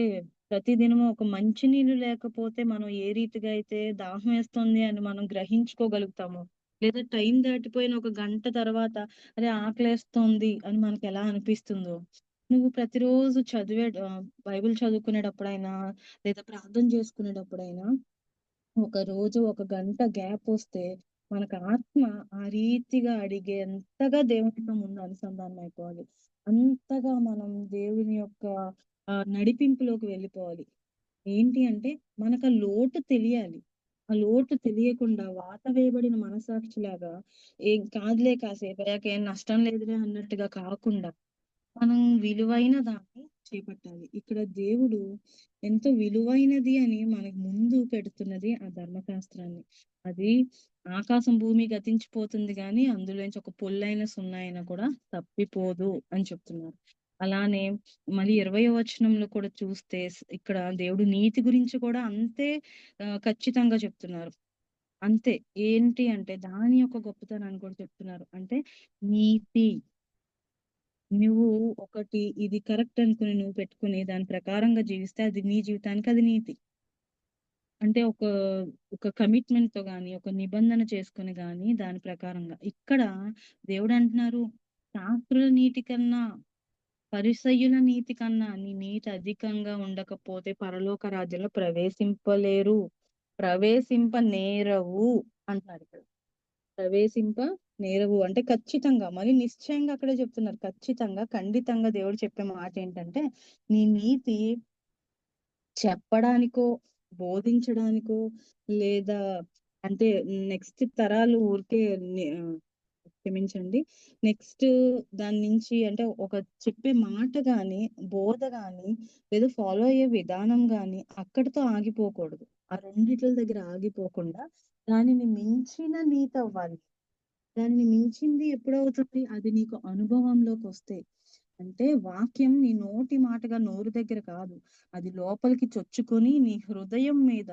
Speaker 1: ప్రతిదినము ఒక మంచి నీళ్ళు లేకపోతే మనం ఏ రీతిగా అయితే దాహం వేస్తుంది అని మనం గ్రహించుకోగలుగుతామో, లేదా టైం దాటిపోయిన ఒక గంట తర్వాత అరే ఆకలేస్తుంది అని మనకి ఎలా అనిపిస్తుందో, నువ్వు ప్రతిరోజు బైబిల్ చదువుకునేటప్పుడైనా లేదా ప్రార్థన చేసుకునేటప్పుడైనా ఒక రోజు ఒక గంట గ్యాప్ వస్తే మనకు ఆత్మ ఆ రీతిగా అడిగేంతగా దేవునితో ముందు అనుసంధానం అయిపోవాలి. అంతగా మనం దేవుని యొక్క నడిపింపులోకి వెళ్ళిపోవాలి. ఏంటి అంటే మనకు ఆ లోటు తెలియాలి. ఆ లోటు తెలియకుండా వాత వేయబడిన మనసాక్షిలాగా ఏం కాదులే కాసేపయ్యాక ఏం నష్టం లేదులే అన్నట్టుగా కాకుండా మనం విలువైన దాన్ని చేపట్టాలి. ఇక్కడ దేవుడు ఎంతో విలువైనది అని మనకు ముందు పెడుతున్నది ఆ ధర్మశాస్త్రాన్ని. అది ఆకాశం భూమి గతించిపోతుంది గాని అందులోంచి ఒక పొల్లైన సున్నైనా కూడా తప్పిపోదు అని చెప్తున్నారు. అలానే మళ్ళీ 20వ వచనంలో కూడా చూస్తే ఇక్కడ దేవుడు నీతి గురించి కూడా అంతే ఖచ్చితంగా చెప్తున్నారు. అంతే. ఏంటి అంటే దాని యొక్క గొప్పతనాన్ని కూడా చెప్తున్నారు. అంటే నీతి. నువ్వు ఒకటి ఇది కరెక్ట్ అనుకుని నువ్వు పెట్టుకుని దాని ప్రకారంగా జీవిస్తే అది నీ జీవితానికి అది నీతి. అంటే ఒక కమిట్మెంట్ తో గాని ఒక నిబంధన చేసుకొని గాని దాని ప్రకారంగా ఇక్కడ దేవుడు అంటున్నారు శాస్త్రుల నీతి కన్నా పరిసయ్యుల నీతి కన్నా నీ నీతి అధికంగా ఉండకపోతే పరలోక రాజ్యంలో ప్రవేశింపనేరవు అంటున్నారు ఇక్కడ. ప్రవేశింప నేరవు అంటే ఖచ్చితంగా మరి నిశ్చయంగా అక్కడే చెప్తున్నారు. ఖచ్చితంగా ఖండితంగా దేవుడు చెప్పే మాట ఏంటంటే నీ నీతి చెప్పడానికో బోధించడానికో లేదా అంటే నెక్స్ట్ తరాలు ఊరికే క్షమించండి నెక్స్ట్ దాని నుంచి అంటే ఒక చెప్పే మాట గాని బోధ గాని లేదా ఫాలో అయ్యే విధానం గాని అక్కడితో ఆగిపోకూడదు. ఆ రెండిట్ల దగ్గర ఆగిపోకుండా దానిని మించిన నీతి అవ్వాలి. దాన్ని మించింది ఎప్పుడవుతుంది? అది నీకు అనుభవంలోకి వస్తే. అంటే వాక్యం నీ నోటి మాటగా నోరు దగ్గర కాదు. అది లోపలికి చొచ్చుకొని నీ హృదయం మీద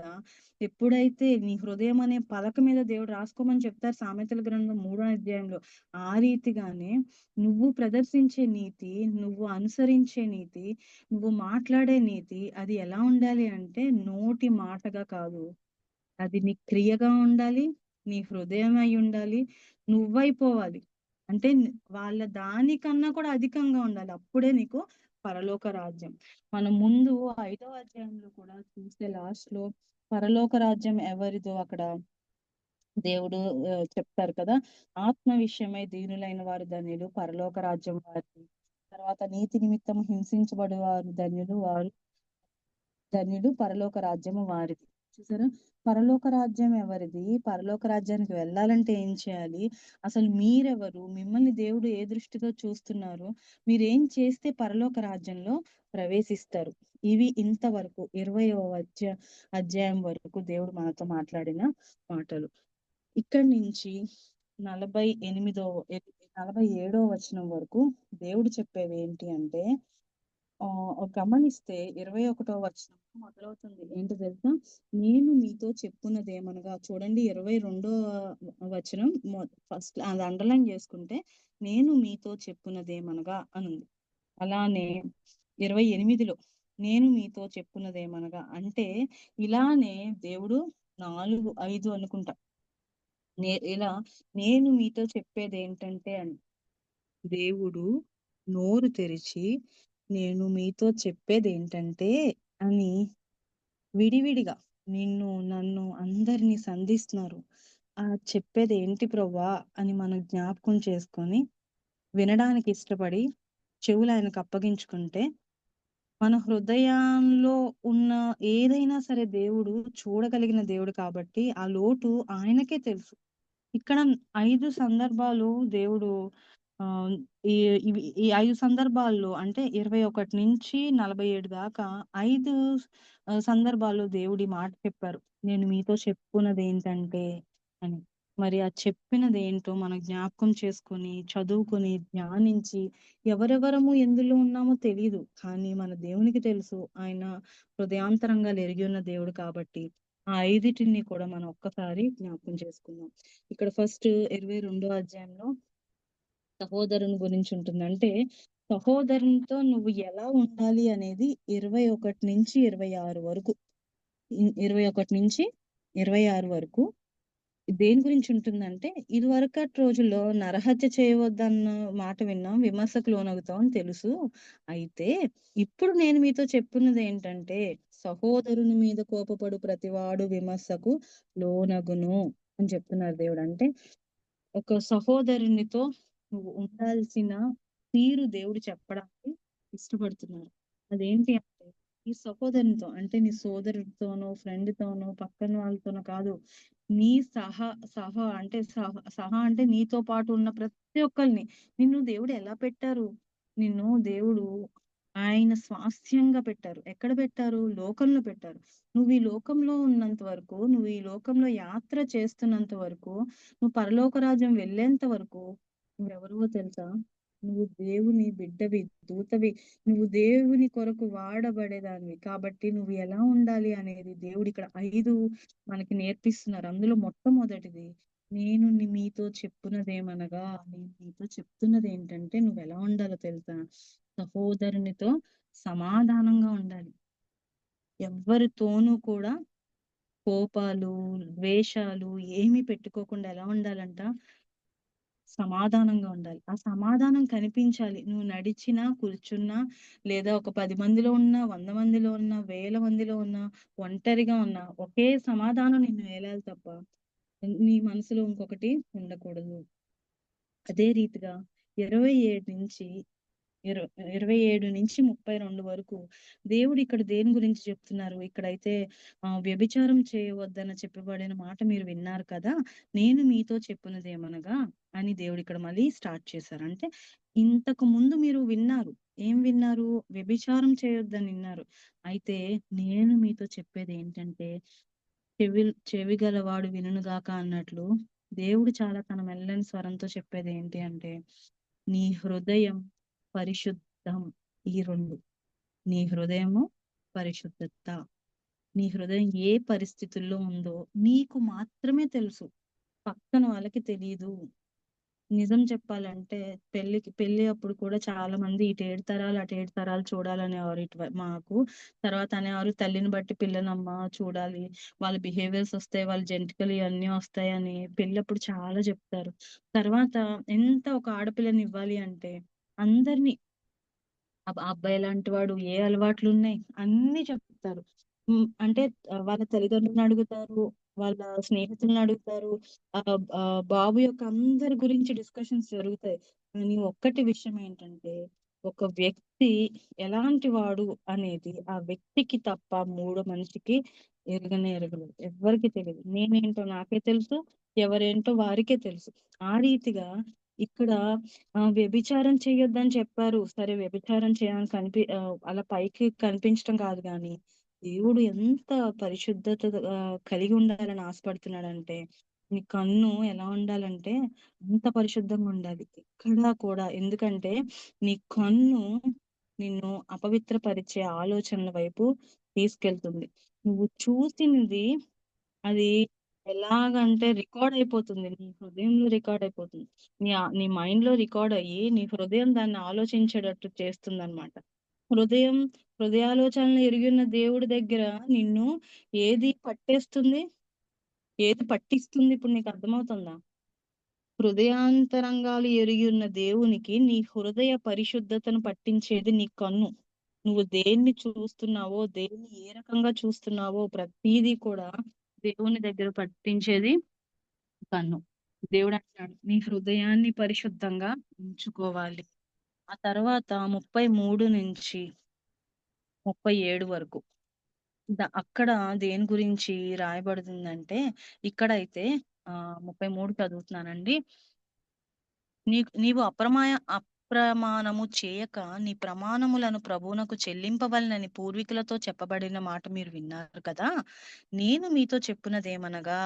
Speaker 1: ఎప్పుడైతే నీ హృదయం అనే పలక మీద దేవుడు రాసుకోమని చెప్తారు సామెతల గ్రంథం 3వ అధ్యాయంలో. ఆ రీతిగానే నువ్వు ప్రదర్శించే నీతి, నువ్వు అనుసరించే నీతి, నువ్వు మాట్లాడే నీతి అది ఎలా ఉండాలి అంటే నోటి మాటగా కాదు. అది నీ క్రియగా ఉండాలి. నీ హృదయం అయి ఉండాలి. నువ్వైపోవాలి. అంటే వాళ్ళ దానికన్నా కూడా అధికంగా ఉండాలి. అప్పుడే నీకు పరలోక రాజ్యం. మనం ముందు 5వ అధ్యాయంలో కూడా చూస్తే లాస్ట్ లో పరలోక రాజ్యం ఎవరిదో అక్కడ దేవుడు చెప్తారు కదా. ఆత్మ విషయమై దీనులైన వారు ధన్యులు, పరలోక రాజ్యం వారిది. తర్వాత నీతి నిమిత్తం హింసించబడే వారు ధన్యుడు, పరలోక రాజ్యము వారిది. చూసారా? పరలోక రాజ్యం ఎవరిది? పరలోక రాజ్యానికి వెళ్ళాలంటే ఏం చేయాలి? అసలు మీరెవరు? మిమ్మల్ని దేవుడు ఏ దృష్టితో చూస్తున్నారు? మీరేం చేస్తే పరలోక రాజ్యంలో ప్రవేశిస్తారు? ఇవి ఇంతవరకు 20వ అధ్యాయం వరకు దేవుడు మనతో మాట్లాడిన మాటలు. ఇక్కడి నుంచి 47వ వచనం వరకు దేవుడు చెప్పేది ఏంటి అంటే గమనిస్తే 21వ వచనం మొదలవుతుంది. ఏంటో తెలుసా? నేను మీతో చెప్పున్నదేమనగా చూడండి 22వ వచనం ఫస్ట్ అది అండర్లైన్ చేసుకుంటే నేను మీతో చెప్పున్నదేమనగా అనుంది. అలానే 28లో నేను మీతో చెప్పున్నదేమనగా అంటే ఇలానే దేవుడు 4, 5 అనుకుంటా ఇలా నేను మీతో చెప్పేది ఏంటంటే దేవుడు నోరు తెరిచి నేను మీతో చెప్పేది ఏంటంటే అని విడివిడిగా నిన్ను నన్ను అందరినీ సంధిస్తున్నారు. చెప్పేది ఏంటి ప్రవ్వా అని మనం జ్ఞాపకం చేసుకొని వినడానికి ఇష్టపడి చెవులు ఆయనకు అప్పగించుకుంటే మన హృదయంలో ఉన్న ఏదైనా సరే దేవుడు చూడగలిగిన దేవుడు కాబట్టి ఆ లోటు ఆయనకే తెలుసు. ఇక్కడ 5 సందర్భాలు దేవుడు ఆహ్, ఈ ఈ 5 సందర్భాల్లో అంటే 21-47 దాకా 5 సందర్భాల్లో దేవుడు ఈ మాట చెప్పారు. నేను మీతో చెప్పుకున్నదేంటంటే అని. మరి ఆ చెప్పినదేంటో మనం జ్ఞాపకం చేసుకొని, చదువుకొని, ధ్యానించి ఎవరెవరము ఎందులో ఉన్నామో తెలీదు. కానీ మన దేవునికి తెలుసు. ఆయన హృదయాంతరంగాలు ఎరిగి ఉన్న దేవుడు కాబట్టి ఆ 5 కూడా మనం ఒక్కసారి జ్ఞాపకం చేసుకుందాం. ఇక్కడ ఫస్ట్ 22వ అధ్యాయంలో సహోదరుని గురించి ఉంటుంది. అంటే సహోదరునితో నువ్వు ఎలా ఉండాలి అనేది 21-26 వరకు 21-26 వరకు దేని గురించి ఉంటుందంటే ఇదివరకటి రోజుల్లో నరహత్య చేయవద్దన్న మాట విన్నాం. విమర్శకు లోనగుతాం అని తెలుసు. అయితే ఇప్పుడు నేను మీతో చెప్పున్నది ఏంటంటే సహోదరుని మీద కోపపడు ప్రతివాడు విమర్శకు లోనగును అని చెప్తున్నారు దేవుడు. అంటే ఒక సహోదరునితో నువ్వు ఉండాల్సిన తీరు దేవుడు చెప్పడానికి ఇష్టపడుతున్నారు. అదేంటి అంటే ఈ సహోదరునితో అంటే నీ సోదరుడితోనో, ఫ్రెండ్‌తోనో, పక్కన వాళ్ళతోనో కాదు. నీ సహ అంటే నీతో పాటు ఉన్న ప్రతి ఒక్కళ్ళని నిన్ను దేవుడు ఎలా పెట్టారు? నిన్ను దేవుడు ఆయన స్వాస్థ్యంగా పెట్టారు. ఎక్కడ పెట్టారు? లోకంలో పెట్టారు. నువ్వు ఈ లోకంలో ఉన్నంత వరకు, నువ్వు ఈ లోకంలో యాత్ర చేస్తున్నంత వరకు, నువ్వు పరలోక రాజ్యం వెళ్ళేంత వరకు నువ్వెవరివో తెలుసా? నువ్వు దేవుని బిడ్డవి, దూతవి. నువ్వు దేవుని కొరకు వాడబడేదానివి. కాబట్టి నువ్వు ఎలా ఉండాలి అనేది దేవుడిక్కడ 5 మనకి నేర్పిస్తున్నారు. అందులో మొట్టమొదటిది మీతో చెప్పున్నదేమనగా, నేను మీతో చెప్తున్నదేంటంటే నువ్వెలా ఉండాలో తెలుసా? సహోదరునితో సమాధానంగా ఉండాలి. ఎవ్వరితోనూ కూడా కోపాలు, ద్వేషాలు ఏమీ పెట్టుకోకుండా ఎలా ఉండాలంట? సమాధానంగా ఉండాలి. ఆ సమాధానం కనిపించాలి. నువ్వు నడిచినా, కూర్చున్నా లేదా ఒక 10 మందిలో ఉన్నా, 100 మందిలో ఉన్నా, 1000 మందిలో ఉన్నా, ఒంటరిగా ఉన్నా ఒకే సమాధానం నిన్ను ఏలాలి తప్ప నీ మనసులో ఇంకొకటి ఉండకూడదు. అదే రీతిగా 27 నుంచి ఇర 27-32 వరకు దేవుడు ఇక్కడ దేని గురించి చెప్తున్నారు? ఇక్కడైతే వ్యభిచారం చేయవద్దని చెప్పబడిన మాట మీరు విన్నారు కదా! నేను మీతో చెప్పున్నదేమనగా అని దేవుడు ఇక్కడ మళ్ళీ స్టార్ట్ చేశారు. అంటే ఇంతకు ముందు మీరు విన్నారు. ఏం విన్నారు? వ్యభిచారం చేయొద్దని విన్నారు. అయితే నేను మీతో చెప్పేదేంటంటే చెవి గలవాడు వినును గాక అన్నట్లు దేవుడు చాలా తన మెల్లని స్వరంతో చెప్పేదేంటి అంటే నీ హృదయం పరిశుద్ధం. ఈ 2 నీ హృదయము పరిశుద్ధత. నీ హృదయం ఏ పరిస్థితుల్లో ఉందో నీకు మాత్రమే తెలుసు. పక్కన వాళ్ళకి తెలీదు. నిజం చెప్పాలంటే పెళ్లి అప్పుడు కూడా చాలా మంది ఇటు 7 తరాలు, అటు 7 తరాలు చూడాలనేవారు మాకు. తర్వాత అనేవారు తల్లిని బట్టి పిల్లనమ్మా చూడాలి. వాళ్ళ బిహేవియర్స్ వస్తాయి. వాళ్ళ జెనెటికల్ ఇయన్నీ వస్తాయని పెళ్ళప్పుడు చాలా చెప్తారు. తర్వాత ఎంత ఒక ఆడపిల్లని ఇవ్వాలి అంటే అందరిని అబ్బాయి లాంటి వాడు ఏ అలవాట్లున్నాయి అన్నీ చెప్తారు. అంటే వాళ్ళ తల్లిదండ్రులను అడుగుతారు. వాళ్ళ స్నేహితులను అడుగుతారు. బాబు యొక్క అందరి గురించి డిస్కషన్స్ జరుగుతాయి. కానీ ఒక్కటి విషయం ఏంటంటే ఒక వ్యక్తి ఎలాంటి వాడు అనేది ఆ వ్యక్తికి తప్ప మూడో మనిషికి ఎరగనే ఎరగలేదు. ఎవ్వరికీ తెలియదు. నేనేంటో నాకే తెలుసు. ఎవరేంటో వారికే తెలుసు. ఆ రీతిగా ఇక్కడ వ్యభిచారం చేయొద్దని చెప్పారు. సరే వ్యభిచారం చేయాలని అలా పైకి కనిపించటం కాదు గానీ, దేవుడు ఎంత పరిశుద్ధత కలిగి ఉండాలని ఆశపడుతున్నాడంటే, నీ కన్ను ఎలా ఉండాలంటే అంత పరిశుద్ధంగా ఉండాలి. ఎక్కడా కూడా ఎందుకంటే నీ కన్ను నిన్ను అపవిత్రపరిచే ఆలోచనల వైపు తీసుకెళ్తుంది. నువ్వు చూసినది అది ఎలాగంటే రికార్డ్ అయిపోతుంది. నీ హృదయంలో రికార్డ్ అయిపోతుంది. నీ మైండ్‌లో రికార్డ్ అయ్యి, నీ హృదయం దాన్ని ఆలోచించేటట్టు చేస్తుందన్నమాట. హృదయం హృదయాలోచనలు ఎరిగిన దేవుడి దగ్గర నిన్ను ఏది పట్టేస్తుంది? ఏది పట్టిస్తుంది? ఇప్పుడు నీకు అర్థమవుతుందా? హృదయాంతరంగాలు ఎరిగి ఉన్న దేవునికి నీ హృదయ పరిశుద్ధతను పట్టించేది నీ కన్ను. నువ్వు దేన్ని చూస్తున్నావో, దేన్ని ఏ రకంగా చూస్తున్నావో ప్రతిదీ కూడా దేవుని దగ్గర పట్టించేది కన్ను. దేవుడు అంటాడు నీ హృదయాన్ని పరిశుద్ధంగా ఉంచుకోవాలి. ఆ తర్వాత 33 నుంచి 37 వరకు అక్కడ దేని గురించి రాయబడుతుందంటే, ఇక్కడైతే 33 చదువుతున్నానండి. నీవు అప్రమాణము చేయక నీ ప్రమాణములను ప్రభువునకు చెల్లింపవలెనని పూర్వీకులతో చెప్పబడిన మాట మీరు విన్నారు కదా. నేను మీతో చెప్పునదేమనగా,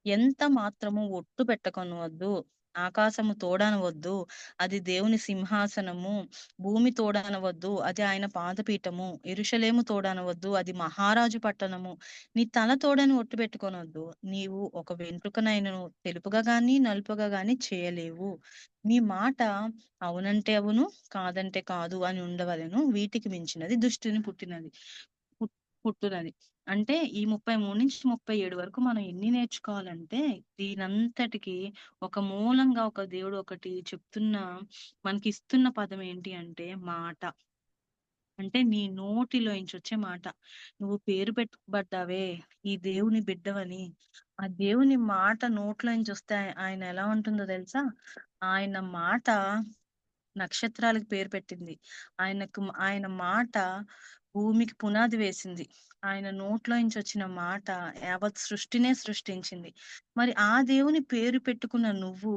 Speaker 1: ఎంత మాత్రము ఒట్టు పెట్టకొనవద్దు. ఆకాశము తోడనవద్దు, అది దేవుని సింహాసనము. భూమి తోడనవద్దు, అది ఆయన పాదపీఠము. యెరూషలేము తోడనవద్దు, అది మహారాజు పట్టణము. నీ తల తోడని ఒట్టు పెట్టుకొనొద్దు. నీవు ఒక వెంట్రుకనైనను తెలుపుగా గాని నలుపుగా గాని చేయలేవు. నీ మాట అవునంటే అవును, కాదంటే కాదు అని ఉండవలెను. వీటికి మించినది దుష్టుని పుట్టునది. అంటే ఈ 33-37 వరకు మనం ఎన్ని నేర్చుకోవాలంటే, దీనంతటికి ఒక మూలంగా ఒక దేవుడు ఒకటి చెప్తున్న, మనకి ఇస్తున్న పదం ఏంటి అంటే మాట. అంటే నీ నోటిలోంచి వచ్చే మాట. నువ్వు పేరు పెట్టుబడ్డావే ఈ దేవుని బిడ్డవని, ఆ దేవుని మాట నోట్లోంచి వస్తే ఆయన ఎలా ఉంటుందో తెలుసా? ఆయన మాట నక్షత్రాలకు పేరు పెట్టింది. ఆయన మాట భూమికి పునాది వేసింది. ఆయన నోట్లోంచి వచ్చిన మాట యావత్ సృష్టినే సృష్టించింది. మరి ఆ దేవుని పేరు పెట్టుకున్న నువ్వు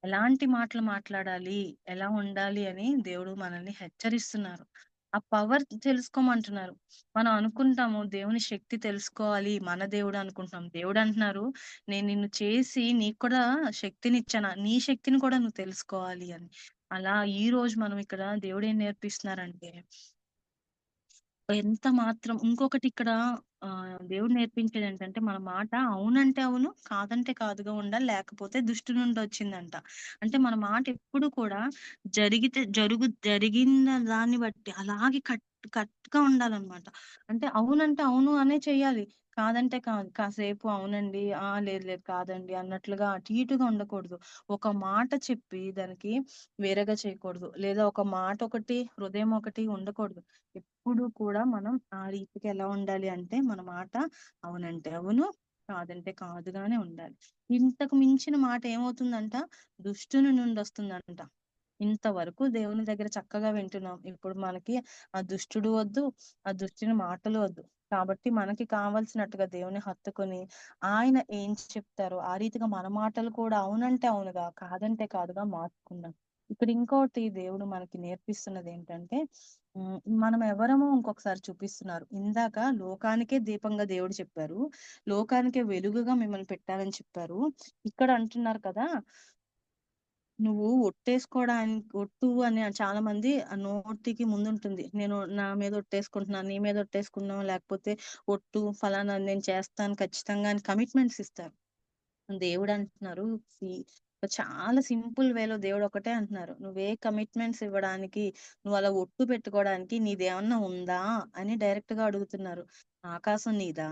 Speaker 1: ఎలాంటి మాటలు మాట్లాడాలి, ఎలా ఉండాలి అని దేవుడు మనల్ని హెచ్చరిస్తున్నారు. ఆ పవర్ తెలుసుకోమంటున్నారు. మనం అనుకుంటాము దేవుని శక్తి తెలుసుకోవాలి, మన దేవుడు అనుకుంటున్నాం. దేవుడు అంటున్నారు, నేను నిన్ను చేసి నీకు కూడా శక్తినిచ్చాను. నీ శక్తిని కూడా నువ్వు తెలుసుకోవాలి అని. అలా ఈ రోజు మనం ఇక్కడ దేవుడు ఏం నేర్పిస్తున్నారంటే, ఎంత మాత్రం ఇంకొకటి ఇక్కడ దేవుడు నేర్పించేది ఏంటంటే, మన మాట అవునంటే అవును, కాదంటే కాదుగా ఉండాలి. లేకపోతే దుష్టు నుండి వచ్చిందంట. అంటే మన మాట ఎప్పుడు కూడా జరిగిన దాన్ని బట్టి అలాగే కట్టుగా ఉండాలన్నమాట. అంటే అవునంటే అవును అనే చెయ్యాలి. కాదంటే కాదు. కాసేపు అవునండి, లేదు లేదు కాదండి అన్నట్లుగా అటు ఇటుగా ఉండకూడదు. ఒక మాట చెప్పి దానికి వేరేగా చేయకూడదు. లేదా ఒక మాట ఒకటి, హృదయం ఒకటి ఉండకూడదు. ఎప్పుడు కూడా మనం ఆ రీతికి ఎలా ఉండాలి అంటే, మన మాట అవునంటే అవును, కాదంటే కాదుగానే ఉండాలి. ఇంతకు మించిన మాట ఏమవుతుందంట, దుష్టుని నుండి వస్తుందంట. ఇంతవరకు దేవుని దగ్గర చక్కగా వింటున్నాం. ఇప్పుడు మనకి ఆ దుష్టుడు వద్దు, ఆ దుష్టుని మాటలు వద్దు. కాబట్టి మనకి కావాల్సినట్టుగా దేవుని హత్తుకొని ఆయన ఏం చెప్తారో ఆ రీతిగా మన మాటలు కూడా అవునంటే అవునుగా, కాదంటే కాదుగా మార్చుకుందాం. ఇక్కడ ఇంకోటి దేవుడు మనకి నేర్పిస్తున్నది ఏంటంటే, మనం ఎవరమో ఇంకొకసారి చూపిస్తున్నారు. ఇందాక లోకానికే దీపంగా దేవుడు చెప్పారు, లోకానికే వెలుగుగా మిమ్మల్ని పెట్టాలని చెప్పారు. ఇక్కడ అంటున్నారు కదా, నువ్వు ఒట్టు అని చాలా మంది ఆ నోటికి ముందుంటుంది. నేను నా మీద ఒట్టేసుకుంటున్నాను, నీ మీద ఒట్టేసుకున్నాం, లేకపోతే ఒట్టు ఫలానా నేను చేస్తాను ఖచ్చితంగా అని కమిట్మెంట్స్ ఇస్తారు. దేవుడు అంటున్నారు, చాలా సింపుల్ వేలో దేవుడు ఒకటే అంటున్నారు, నువ్వే కమిట్మెంట్స్ ఇవ్వడానికి, నువ్వు అలా ఒట్టు పెట్టుకోవడానికి నీదేమన్నా ఉందా అని డైరెక్ట్ గా అడుగుతున్నారు. ఆకాశం నీదా?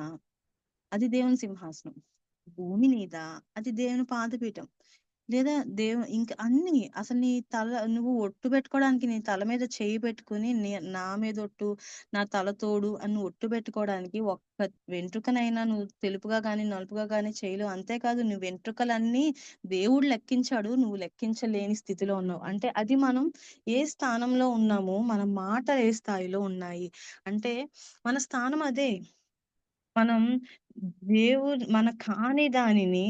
Speaker 1: అది దేవుని సింహాసనం. భూమి నీదా? అది దేవుని పాదపీఠం. లేదా ఇంక అన్ని అసలు నీ తల నువ్వు ఒట్టు పెట్టుకోవడానికి నీ తల మీద చెయ్యి పెట్టుకొని నా మీద ఒట్టు, నా తల తోడు అని నువ్వు ఒట్టు పెట్టుకోవడానికి ఒక్క వెంట్రుకనైనా నువ్వు తెలుపుగా గాని నలుపుగా గాని చేయలేవు. అంతేకాదు నువ్వు వెంట్రుకలన్నీ దేవుడు లెక్కించాడు, నువ్వు లెక్కించలేని స్థితిలో ఉన్నావు. అంటే అది మనం ఏ స్థానంలో ఉన్నామో, మన మాటలు ఏ స్థాయిలో ఉన్నాయి అంటే, మన స్థానం అదే. మనం మన కాని దానిని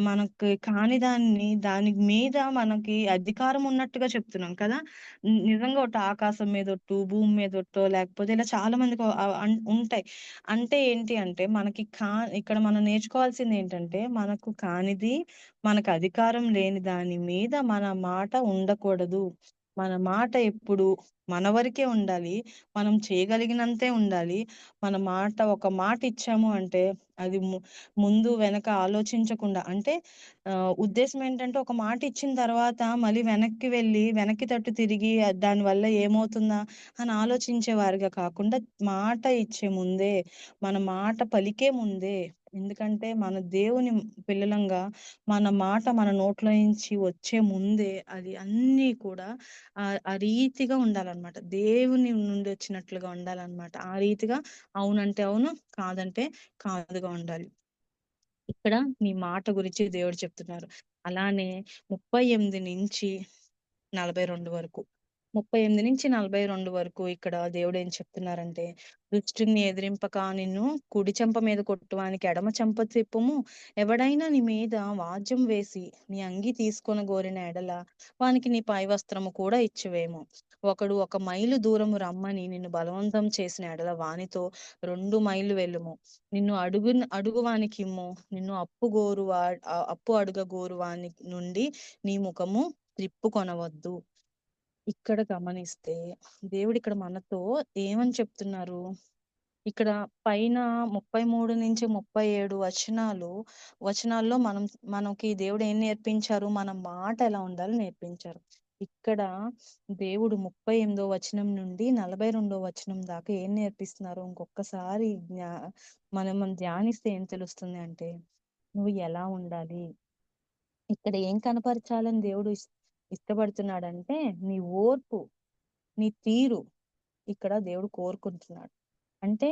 Speaker 1: మనకి కాని దాని మీద మనకి అధికారం ఉన్నట్టుగా చెప్తున్నాం కదా. నిజంగా ఒకటి ఆకాశం మీద ఒట్టు, భూమి మీద ఒట్టో, లేకపోతే ఇలా చాలా మందికి ఉంటాయి. అంటే ఏంటి అంటే, ఇక్కడ మనం నేర్చుకోవాల్సింది ఏంటంటే, మనకు కానిది, మనకు అధికారం లేని దాని మీద మన మాట ఉండకూడదు. మన మాట ఎప్పుడు మన వరకే ఉండాలి. మనం చేయగలిగినంతే ఉండాలి. ఒక మాట ఇచ్చాము అంటే అది ముందు వెనక ఆలోచించకుండా, అంటే ఉద్దేశం ఏంటంటే, ఒక మాట ఇచ్చిన తర్వాత మళ్ళీ వెనక్కి తట్టు తిరిగి దాని వల్ల ఏమవుతుందా అని ఆలోచించే వారిగా కాకుండా, మాట ఇచ్చే ముందే, మన మాట పలికే ముందే ఎందుకంటే మన దేవుని పిల్లలంగా మన మాట మన నోట్లో నుంచి వచ్చే ముందే అది అన్నీ కూడా ఆ రీతిగా ఉండాలన్నమాట. దేవుని నుండి వచ్చినట్లుగా ఉండాలన్నమాట. ఆ రీతిగా అవునంటే అవును, కాదంటే కాదుగా ఉండాలి. ఇక్కడ నీ మాట గురించి దేవుడు చెప్తున్నారు. అలానే 38 నుంచి 42 వరకు. 38-42 వరకు ఇక్కడ దేవుడేం చెప్తున్నారంటే, దుష్టుని ఎదిరింపక నిన్ను కుడి చెంప మీద కొట్టువానికి ఎడమ చెంప తిప్పుము. ఎవడైనా నీ మీద వాజ్యం వేసి నీ అంగీ తీసుకొనగోరిన ఎడల వానికి నీ పై వస్త్రము కూడా ఇచ్చివేము. ఒకడు 1 మైలు దూరము రమ్మని నిన్ను బలవంతం చేసిన ఎడల వానితో 2 మైళ్ళు వెళ్ళుము. నిన్ను అడుగువానికిమ్ము. నిన్ను అప్పు అడుగగోరు వాని నుండి నీ ముఖము త్రిప్పుకొనవద్దు. ఇక్కడ గమనిస్తే దేవుడు ఇక్కడ మనతో ఏమని చెప్తున్నారు? ఇక్కడ పైన 33-37 వచనాల్లో మనకి దేవుడు ఏం నేర్పించారు? మన మాట ఎలా ఉండాలో నేర్పించారు. ఇక్కడ దేవుడు 38వ వచనం నుండి 42వ వచనం దాకా ఏం నేర్పిస్తున్నారు? ఇంకొకసారి మనం ధ్యానిస్తే ఏం తెలుస్తుంది అంటే, నువ్వు ఎలా ఉండాలి? ఇక్కడ ఏం కనపరచాలని దేవుడు ఇష్టపడుతున్నాడంటే నీ ఓర్పు, నీ తీరు ఇక్కడ దేవుడు కోరుకుంటున్నాడు. అంటే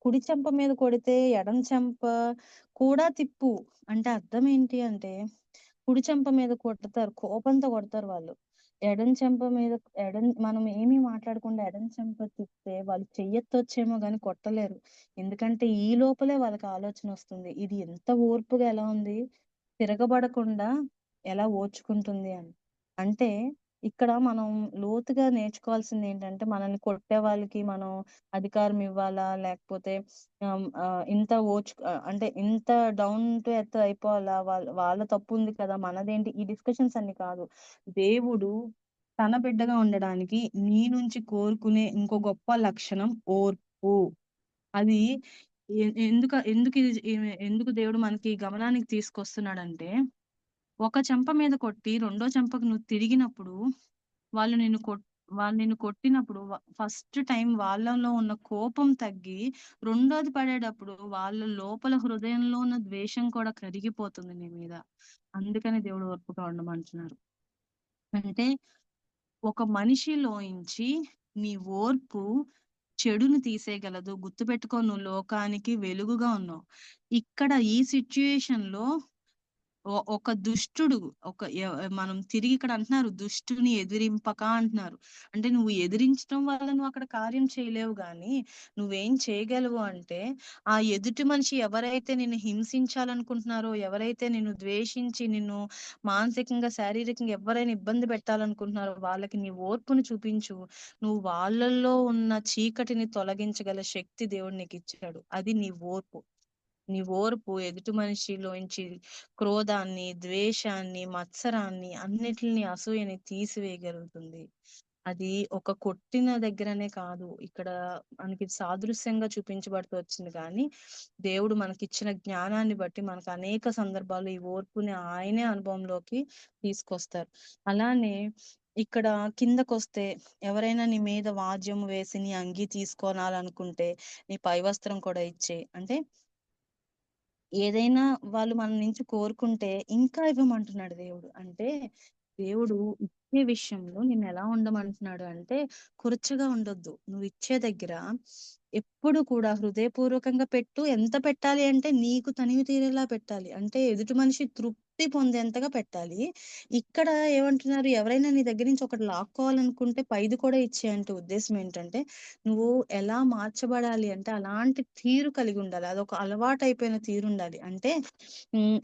Speaker 1: కుడి చెంప మీద కొడితే ఎడమ చెంప కూడా తిప్పు. అంటే అర్థం ఏంటి అంటే, కుడి చెంప మీద కొడతారు, కోపంతో కొడతారు వాళ్ళు. ఎడమ చెంప మీద మనం ఏమీ మాట్లాడకుండా ఎడమ చెంప తిప్పితే వాళ్ళు చెయ్యెత్తొచ్చేమో గాని కొట్టలేరు. ఎందుకంటే ఈ లోపలే వాళ్ళకి ఆలోచన వస్తుంది. ఇది ఎంత ఓర్పుగా ఎలా ఉంది, తిరగబడకుండా ఎలా ఓర్చుకుంటుంది అని. అంటే ఇక్కడ మనం లోతుగా నేర్చుకోవాల్సింది ఏంటంటే, మనల్ని కొట్టే వాళ్ళకి మనం అధికారం ఇవ్వాలా? లేకపోతే అంటే ఇంత డౌన్ టు ఎర్త్ అయిపోవాలా? వాళ్ళ తప్పు ఉంది కదా, మనదేంటి? ఈ డిస్కషన్స్ అన్ని కాదు. దేవుడు తన బిడ్డగా ఉండడానికి నీ నుంచి కోరుకునే ఇంకో గొప్ప లక్షణం ఓర్పు. అది ఎందుకు దేవుడు మనకి గమనానికి తీసుకొస్తున్నాడంటే, ఒక చెంప మీద కొట్టి రెండో చెంపకు నువ్వు తిరిగినప్పుడు వాళ్ళు నిన్ను కొట్ వాళ్ళు నిన్ను కొట్టినప్పుడు ఫస్ట్ టైం వాళ్ళలో ఉన్న కోపం తగ్గి రెండోది పడేటప్పుడు వాళ్ళ లోపల హృదయంలో ఉన్న ద్వేషం కూడా కరిగిపోతుంది నీ మీద. అందుకని దేవుడు ఓర్పుగా ఉండమంటున్నారు. అంటే ఒక మనిషిలోంచి నీ ఓర్పు చెడును తీసేయగలదు. గుర్తుపెట్టుకో, నువ్వు లోకానికి వెలుగుగా ఉన్నావు. ఇక్కడ ఈ సిచ్యుయేషన్ లో ఒక దుష్టుడు మనం తిరిగి ఇక్కడ అంటున్నారు, దుష్టుని ఎదిరింపక అంటున్నారు. అంటే నువ్వు ఎదిరించడం వల్ల నువ్వు అక్కడ కార్యం చేయలేవు, గాని నువ్వేం చేయగలవు అంటే, ఆ ఎదుటి మనిషి ఎవరైతే నిన్ను హింసించాలనుకుంటున్నారో, ఎవరైతే నిన్ను ద్వేషించి నిన్ను మానసికంగా శారీరకంగా ఎవరైనా ఇబ్బంది పెట్టాలనుకుంటున్నారో వాళ్ళకి నీ ఓర్పును చూపించు. నువ్వు వాళ్ళల్లో ఉన్న చీకటిని తొలగించగల శక్తి దేవుడు నీకు ఇచ్చాడు. అది నీ ఓర్పు. నీ ఓర్పు ఎదుటి మనిషిలోంచి క్రోధాన్ని, ద్వేషాన్ని, మత్సరాన్ని, అన్నిటిని, అసూయని తీసివేయగలుగుతుంది. అది ఒక కొట్టిన దగ్గరనే కాదు, ఇక్కడ మనకి సాదృశ్యంగా చూపించబడుతూ వచ్చింది. కానీ దేవుడు మనకిచ్చిన జ్ఞానాన్ని బట్టి మనకు అనేక సందర్భాలు ఈ ఓర్పుని ఆయనే అనుభవంలోకి తీసుకొస్తారు. అలానే ఇక్కడ కిందకొస్తే, ఎవరైనా నీ మీద వాద్యం వేసి నీ అంగీ తీసుకోనాలనుకుంటే నీ పై వస్త్రం కూడా ఇచ్చేయి. అంటే ఏదైనా వాళ్ళు మన నుంచి కోరుకుంటే ఇంకా ఇవ్వమంటున్నాడు దేవుడు. అంటే దేవుడు ఇచ్చే విషయంలో నిన్ను ఎలా ఉండమంటున్నాడు అంటే, కురచగా ఉండొద్దు. నువ్వు ఇచ్చే దగ్గర ఎప్పుడు కూడా హృదయపూర్వకంగా పెట్టు. ఎంత పెట్టాలి అంటే నీకు తనివి తీరేలా పెట్టాలి. అంటే ఎదుటి మనిషి తృప్తి పొందేంతగా పెట్టాలి. ఇక్కడ ఏమంటున్నారు, ఎవరైనా నీ దగ్గర నుంచి ఒకటి లాక్కోవాలనుకుంటే పైది కూడా ఇచ్చేయి అంటే ఉద్దేశం ఏంటంటే, నువ్వు ఎలా మార్చబడాలి అంటే అలాంటి తీరు కలిగి ఉండాలి. అదొక అలవాటైపోయిన తీరు ఉండాలి. అంటే హ్మ్.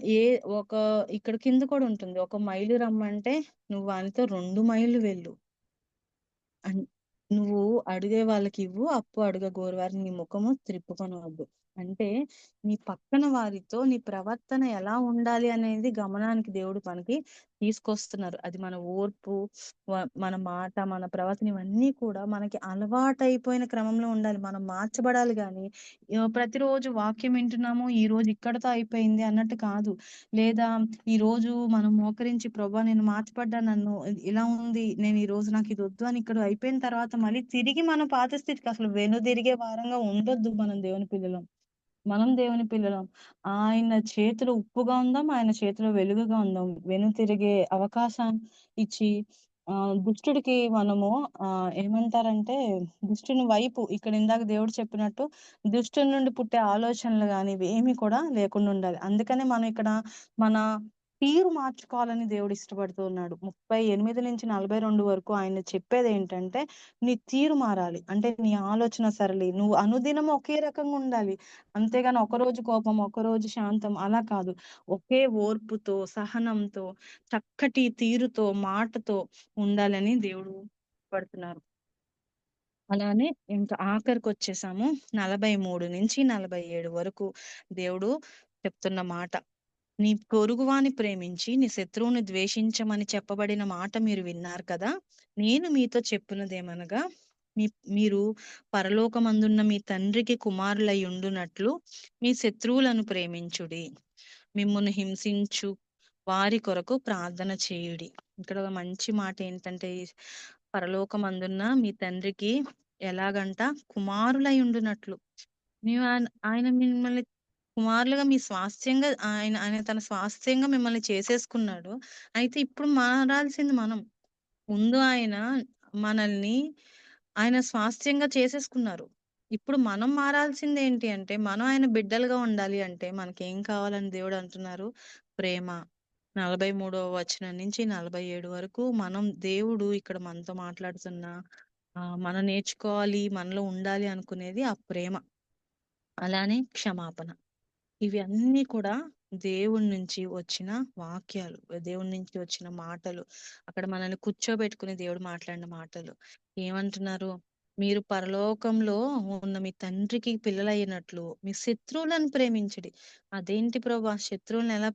Speaker 1: ఒక ఇక్కడ కింద కూడా ఉంటుంది. 1 మైలు రమ్మంటే నువ్వు వానితో 2 మైళ్ళు వెళ్ళు. అన్ నువ్వు అడిగే వాళ్ళకివ్వు, అప్పు అడగగోరు వారిని నీ ముఖము త్రిప్పుకొనవద్దు. అంటే నీ పక్కన వారితో నీ ప్రవర్తన ఎలా ఉండాలి అనేది గమనానికి దేవుడు మనకి తీసుకొస్తున్నారు. అది మన ఓర్పు, మన మాట, మన ప్రవర్తన ఇవన్నీ కూడా మనకి అలవాటైపోయిన క్రమంలో ఉండాలి. మనం మార్చబడాలి గాని ప్రతిరోజు వాక్యం వింటున్నాము, ఈ రోజు ఇక్కడితో అయిపోయింది అన్నట్టు కాదు. లేదా ఈ రోజు మనం మోకరించి, ప్రభా నేను మార్చబడ్డా, నన్ను ఇలా ఉంది, నేను ఈ రోజు నాకు ఇది వద్దు అని ఇక్కడ అయిపోయిన తర్వాత మళ్ళీ తిరిగి మన పాత స్థితికి అసలు వెనుదిరిగే వారంగా ఉండొద్దు మనం దేవుని పిల్లలం. మనం దేవుని పిల్లలం. ఆయన చేతిలో ఉప్పుగా ఉందాం, ఆయన చేతిలో వెలుగుగా ఉందాం. వెనుతిరిగే అవకాశం ఇచ్చి దుష్టుడికి మనము ఏమంటారంటే దుష్టుని వైపు ఇక్కడ ఇందాక దేవుడు చెప్పినట్టు దుష్టుని నుండి పుట్టే ఆలోచనలు గాని ఇవేమి కూడా లేకుండా ఉండాలి. అందుకనే మనం ఇక్కడ మన తీరు మార్చుకోవాలని దేవుడు ఇష్టపడుతూ ఉన్నాడు. 38-42 వరకు ఆయన చెప్పేదేంటంటే నీ తీరు మారాలి. అంటే నీ ఆలోచన సరళి నువ్వు అనుదినం ఒకే రకంగా ఉండాలి. అంతేగాని ఒకరోజు కోపం, ఒకరోజు శాంతం అలా కాదు. ఒకే ఓర్పుతో, సహనంతో, చక్కటి తీరుతో, మాటతో ఉండాలని దేవుడు పడుతున్నారు. అలానే ఇంకా ఆఖరికొచ్చేసాము. 43-47 వరకు దేవుడు చెప్తున్న మాట. నీ పొరుగువాని ప్రేమించి నీ శత్రువుని ద్వేషించమని చెప్పబడిన మాట మీరు విన్నారు కదా. నేను మీతో చెప్పున్నదేమనగా మీరు పరలోకమందున్న మీ తండ్రికి కుమారులై ఉండునట్లు మీ శత్రువులను ప్రేమించుడి. మిమ్మును హింసించు వారి కొరకు ప్రార్థన చేయుడి. ఇక్కడ ఒక మంచి మాట ఏంటంటే పరలోకమందున్న మీ తండ్రికి ఎలాగంట కుమారులై ఉండునట్లు ఆయన మిమ్మల్ని కుమారులుగా మీ స్వాస్థ్యంగా ఆయన ఆయన తన స్వాస్థ్యంగా మిమ్మల్ని చేసేసుకున్నాడు. అయితే ఇప్పుడు మారాల్సింది మనం. ముందు ఆయన మనల్ని ఆయన స్వాస్థ్యంగా చేసేసుకున్నారు. ఇప్పుడు మనం మారాల్సింది ఏంటి అంటే మనం ఆయన బిడ్డలుగా ఉండాలి అంటే మనకేం కావాలని దేవుడు అంటున్నారు? ప్రేమ. 43వ వచనం నుంచి 47 వరకు మనం దేవుడు ఇక్కడ మనతో మాట్లాడుతున్న మనం నేర్చుకోవాలి, మనలో ఉండాలి అనుకునేది ఆ ప్రేమ. అలానే క్షమాపణ. ఇవి అన్నీ కూడా దేవుడి నుంచి వచ్చిన వాక్యాలు. దేవుడి నుంచి వచ్చిన మాటలు. అక్కడ మనల్ని కూర్చోబెట్టుకుని దేవుడు మాట్లాడిన మాటలు. ఏమంటున్నారు? మీరు పరలోకంలో ఉన్న మీ తండ్రికి పిల్లలైనట్లు మీ శత్రువులను ప్రేమించుడి. అదేంటి ప్రభా శత్రువులను ఎలా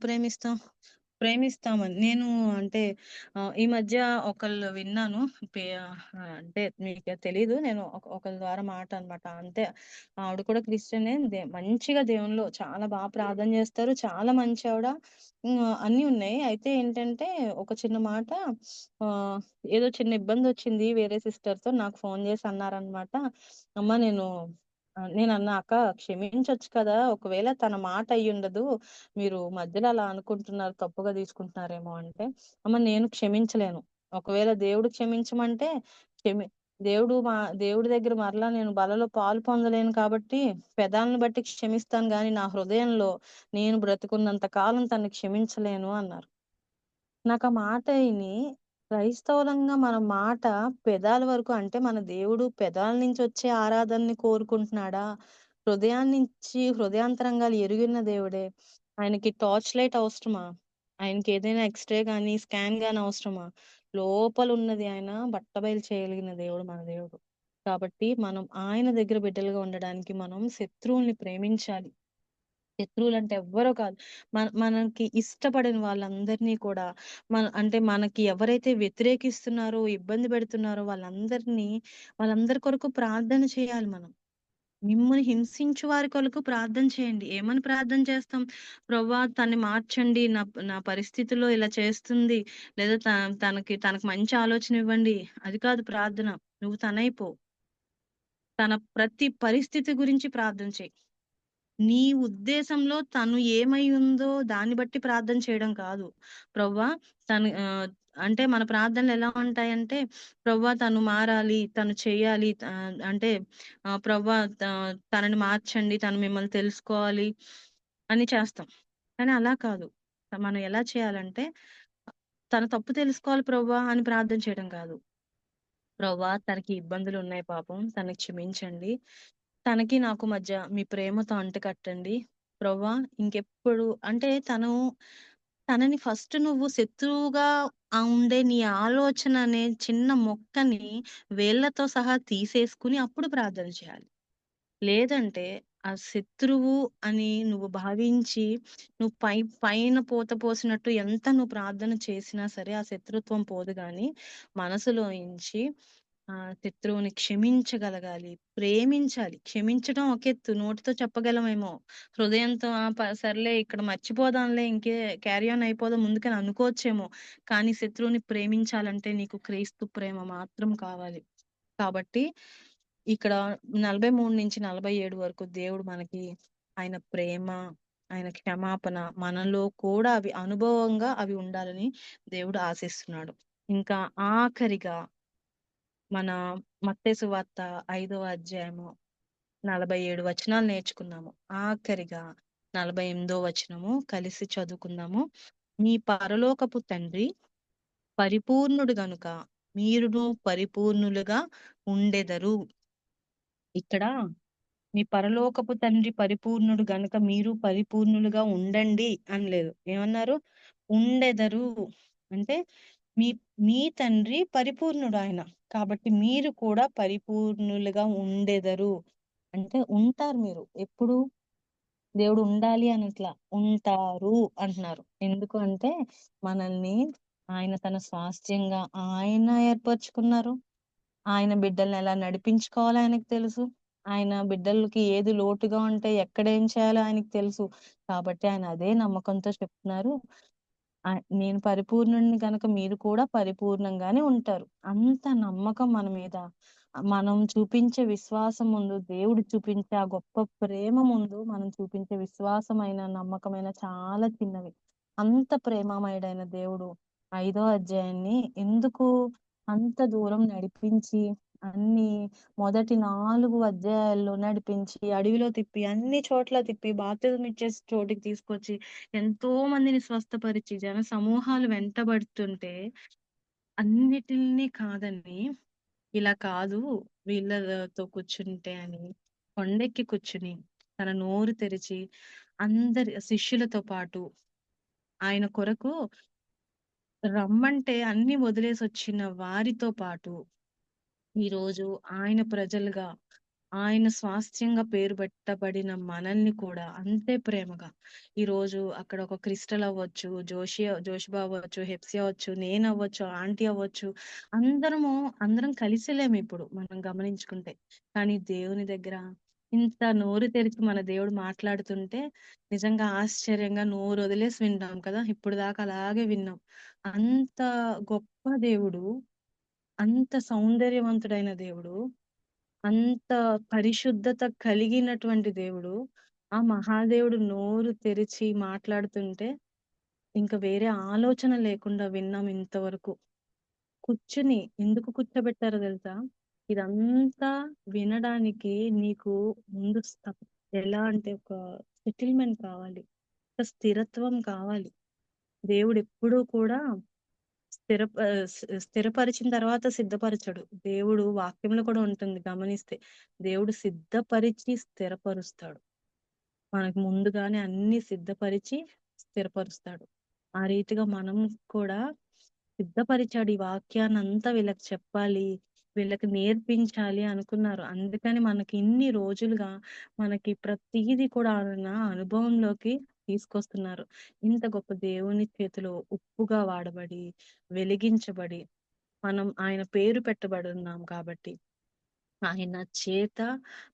Speaker 1: ప్రేమిస్తామని నేను అంటే ఈ మధ్య ఒకళ్ళు విన్నాను. అంటే మీకు తెలీదు. నేను ఒకళ్ళ ద్వారా మాట అన్నమాట. అంతే. ఆవిడ కూడా క్రిస్టియనే. మంచిగా దేవునిలో చాలా బాగా ప్రార్థన చేస్తారు. చాలా మంచి ఆవిడ. అన్నీ ఉన్నాయి. అయితే ఏంటంటే ఒక చిన్న మాట ఆహ్, ఏదో చిన్న ఇబ్బందొచ్చింది వేరే సిస్టర్‌తో నాకు ఫోన్ చేసి అన్నారనమాట. అమ్మ నేనన్నా అక్క క్షమించొచ్చు కదా! ఒకవేళ తన మాట అయ్యుండదు. మీరు మధ్యలో అలా అనుకుంటున్నారు, తప్పుగా తీసుకుంటున్నారేమో అంటే, అమ్మ నేను క్షమించలేను. ఒకవేళ దేవుడు క్షమించమంటే క్షమి దేవుడు మా దేవుడి దగ్గర మరలా నేను బలలో పాలు పొందలేను కాబట్టి పెదాలను బట్టి క్షమిస్తాను గాని నా హృదయంలో నేను బ్రతికున్నంత కాలం తనని క్షమించలేను అన్నారు. నాకు ఆ మాట ఇని క్రైస్తవులంగా మన మాట పెదాల వరకు అంటే మన దేవుడు పెదాల నుంచి వచ్చే ఆరాధనని కోరుకుంటున్నాడా? హృదయాన్నించి హృదయాంతరంగాలు ఎరిగిన దేవుడే. ఆయనకి టార్చ్ లైట్ అవసరమా? ఆయనకి ఏదైనా ఎక్స్‌రే గాని, స్కాన్ గాని అవసరమా? లోపల ఉన్నది ఆయన బట్టబయలు చేయగలిగిన దేవుడు మన దేవుడు. కాబట్టి మనం ఆయన దగ్గర బిడ్డలుగా ఉండడానికి మనం శత్రువుల్ని ప్రేమించాలి. శత్రువులంటే ఎవ్వరో కాదు. మనకి ఇష్టపడని వాళ్ళందరినీ కూడా అంటే మనకి ఎవరైతే వ్యతిరేకిస్తున్నారో, ఇబ్బంది పెడుతున్నారో వాళ్ళందరి కొరకు ప్రార్థన చేయాలి మనం. మిమ్ముని హింసించు వారి కొరకు ప్రార్థన చేయండి. ఏమని ప్రార్థన చేస్తాం? ప్రభువా తన్ని మార్చండి. నా నా పరిస్థితిలో ఇలా చేస్తుంది. లేదా తనకు మంచి ఆలోచన ఇవ్వండి. అది కాదు ప్రార్థన. నువ్వు తనైపో. తన ప్రతి పరిస్థితి గురించి ప్రార్థన చెయి. నీ ఉద్దేశంలో తను ఏమై ఉందో దాన్ని బట్టి ప్రార్థన చేయడం కాదు. ప్రభువా అంటే మన ప్రార్థనలు ఎలా ఉంటాయంటే, ప్రభువా తను మారాలి, తను చెయ్యాలి. అంటే ప్రభువా తనని మార్చండి, తను మిమ్మల్ని తెలుసుకోవాలి అని చేస్తాం. కానీ అలా కాదు. మనం ఎలా చేయాలంటే, తన తప్పు తెలుసుకోవాలి ప్రభువా అని ప్రార్థన చేయడం కాదు. ప్రభువా తనకి ఇబ్బందులున్నాయి పాపం. తనకి క్షమించండి. తనకి నాకు మధ్య మీ ప్రేమతో అంటకట్టండి. ప్రభువా ఇంకెప్పుడు అంటే తనని ఫస్ట్ నువ్వు శత్రువుగా ఉండే నీ ఆలోచన అనే చిన్న మొక్కని వేళ్ళతో సహా తీసేసుకొని అప్పుడు ప్రార్థన చేయాలి. లేదంటే ఆ శత్రువు అని నువ్వు భావించి నువ్వు పైన పూత పోసినట్టు ఎంత నువ్వు ప్రార్థన చేసినా సరే ఆ శత్రుత్వం పోదు గాని మనసులోంచి శత్రువుని క్షమించగలగాలి, ప్రేమించాలి. క్షమించడం ఒక ఎత్తు నోటితో చెప్పగలమేమో, హృదయంతో సర్లే ఇక్కడ మర్చిపోదాంలే క్యారీ ఆన్ అయిపోదాం ముందుకని అనుకోవచ్చేమో. కానీ శత్రువుని ప్రేమించాలంటే నీకు క్రీస్తు ప్రేమ మాత్రం కావాలి. కాబట్టి ఇక్కడ 43-47 వరకు దేవుడు మనకి ఆయన ప్రేమ, ఆయన క్షమాపణ మనలో కూడా అవి అనుభవంగా అవి ఉండాలని దేవుడు ఆశిస్తున్నాడు. ఇంకా ఆఖరిగా మన మత్తయి సువార్త 5వ అధ్యాయము 47 వచనాలు నేర్చుకున్నాము. ఆఖరిగా 48వ వచనము కలిసి చదువుకుందాము. మీ పరలోకపు తండ్రి పరిపూర్ణుడు గనుక మీరును పరిపూర్ణులుగా ఉండెదరు. ఇక్కడ మీ పరలోకపు తండ్రి పరిపూర్ణుడు గనుక మీరు పరిపూర్ణులుగా ఉండండి అని లేదు. ఏమన్నారు? ఉండెదరు. అంటే మీ మీ తండ్రి పరిపూర్ణుడు ఆయన. కాబట్టి మీరు కూడా పరిపూర్ణులుగా ఉండెదరు. అంటే ఉంటారు మీరు. ఎప్పుడు దేవుడు ఉండాలి అని ఇట్లా ఉంటారు అంటున్నారు. ఎందుకు అంటే మనల్ని ఆయన తన స్వాస్థ్యంగా ఆయన ఏర్పరచుకున్నారు. ఆయన బిడ్డల్ని ఎలా నడిపించుకోవాలో ఆయనకు తెలుసు. ఆయన బిడ్డలకి ఏది లోటుగా ఉంటే ఎక్కడేం చేయాలో ఆయనకు తెలుసు. కాబట్టి ఆయన అదే నమ్మకంతో చెప్తున్నారు. నేను పరిపూర్ణుడిని కనుక మీరు కూడా పరిపూర్ణంగానే ఉంటారు. అంత నమ్మకం మన మీద. మనం చూపించే విశ్వాసం ముందు, దేవుడు చూపించే ఆ గొప్ప ప్రేమ ముందు మనం చూపించే విశ్వాసమైన, నమ్మకమైన చాలా చిన్నవి. అంత ప్రేమమయుడైన దేవుడు 5వ అధ్యాయాన్ని ఎందుకు అంత దూరం నడిపించి, అన్ని మొదటి 4 అధ్యాయాల్లో నడిపించి, అడవిలో తిప్పి, అన్ని చోట్ల తిప్పి, బాప్తిజం ఇచ్చే చోటికి తీసుకొచ్చి, ఎంతో మందిని స్వస్థపరిచి, జన సమూహాలు వెంటబడుతుంటే అన్నిటిని కాదని, ఇలా కాదు వీళ్ళతో కూర్చుంటే అని కొండెక్కి కూర్చుని తన నోరు తెరిచి అందరి శిష్యులతో పాటు ఆయన కొరకు రమ్మంటే అన్ని వదిలేసి వచ్చిన వారితో పాటు ఈరోజు ఆయన ప్రజలుగా, ఆయన స్వాస్థ్యంగా పేరు పెట్టబడిన మనల్ని కూడా అంతే ప్రేమగా ఈరోజు అక్కడ ఒక క్రిస్టల్ అవ్వచ్చు, జోషిబా అవ్వచ్చు, హెప్సీ అవ్వచ్చు, నేను అవ్వచ్చు, ఆంటీ అవ్వచ్చు, అందరం కలిసి లేము ఇప్పుడు మనం గమనించుకుంటే. కానీ దేవుని దగ్గర ఇంత నోరు తెరిచి మన దేవుడు మాట్లాడుతుంటే నిజంగా ఆశ్చర్యంగా నోరు వదిలేసి వింటాం కదా. ఇప్పుడు దాకా అలాగే విన్నాం. అంత గొప్ప దేవుడు, అంత సౌందర్యవంతుడైన దేవుడు, అంత పరిశుద్ధత కలిగినటువంటి దేవుడు, ఆ మహాదేవుడు నోరు తెరిచి మాట్లాడుతుంటే ఇంకా వేరే ఆలోచన లేకుండా విన్నాం ఇంతవరకు. ఎందుకు కూర్చోబెట్టారో తెలుసా? ఇదంతా వినడానికి నీకు ముందు ఎలా అంటే ఒక సెటిల్మెంట్ కావాలి, ఒక స్థిరత్వం కావాలి. దేవుడు ఎప్పుడూ కూడా స్థిరపరిచిన తర్వాత సిద్ధపరచడు. దేవుడు వాక్యంలో కూడా ఉంటుంది గమనిస్తే. దేవుడు సిద్ధపరిచి స్థిరపరుస్తాడు. మనకు ముందుగానే అన్ని సిద్ధపరిచి స్థిరపరుస్తాడు. ఆ రీతిగా మనం కూడా సిద్ధపరిచాడు. ఈ వాక్యాన్ని అంతా వీళ్ళకి చెప్పాలి, వీళ్ళకి నేర్పించాలి అనుకున్నారు. అందుకని మనకి ఇన్ని రోజులుగా మనకి ప్రతిదీ కూడా ఆయన అనుభవంలోకి తీసుకొస్తున్నారు. ఇంత గొప్ప దేవుని చేతిలో ఉప్పుగా వాడబడి, వెలిగించబడి, మనం ఆయన పేరు పెట్టబడి ఉన్నాం కాబట్టి ఆయన చేత,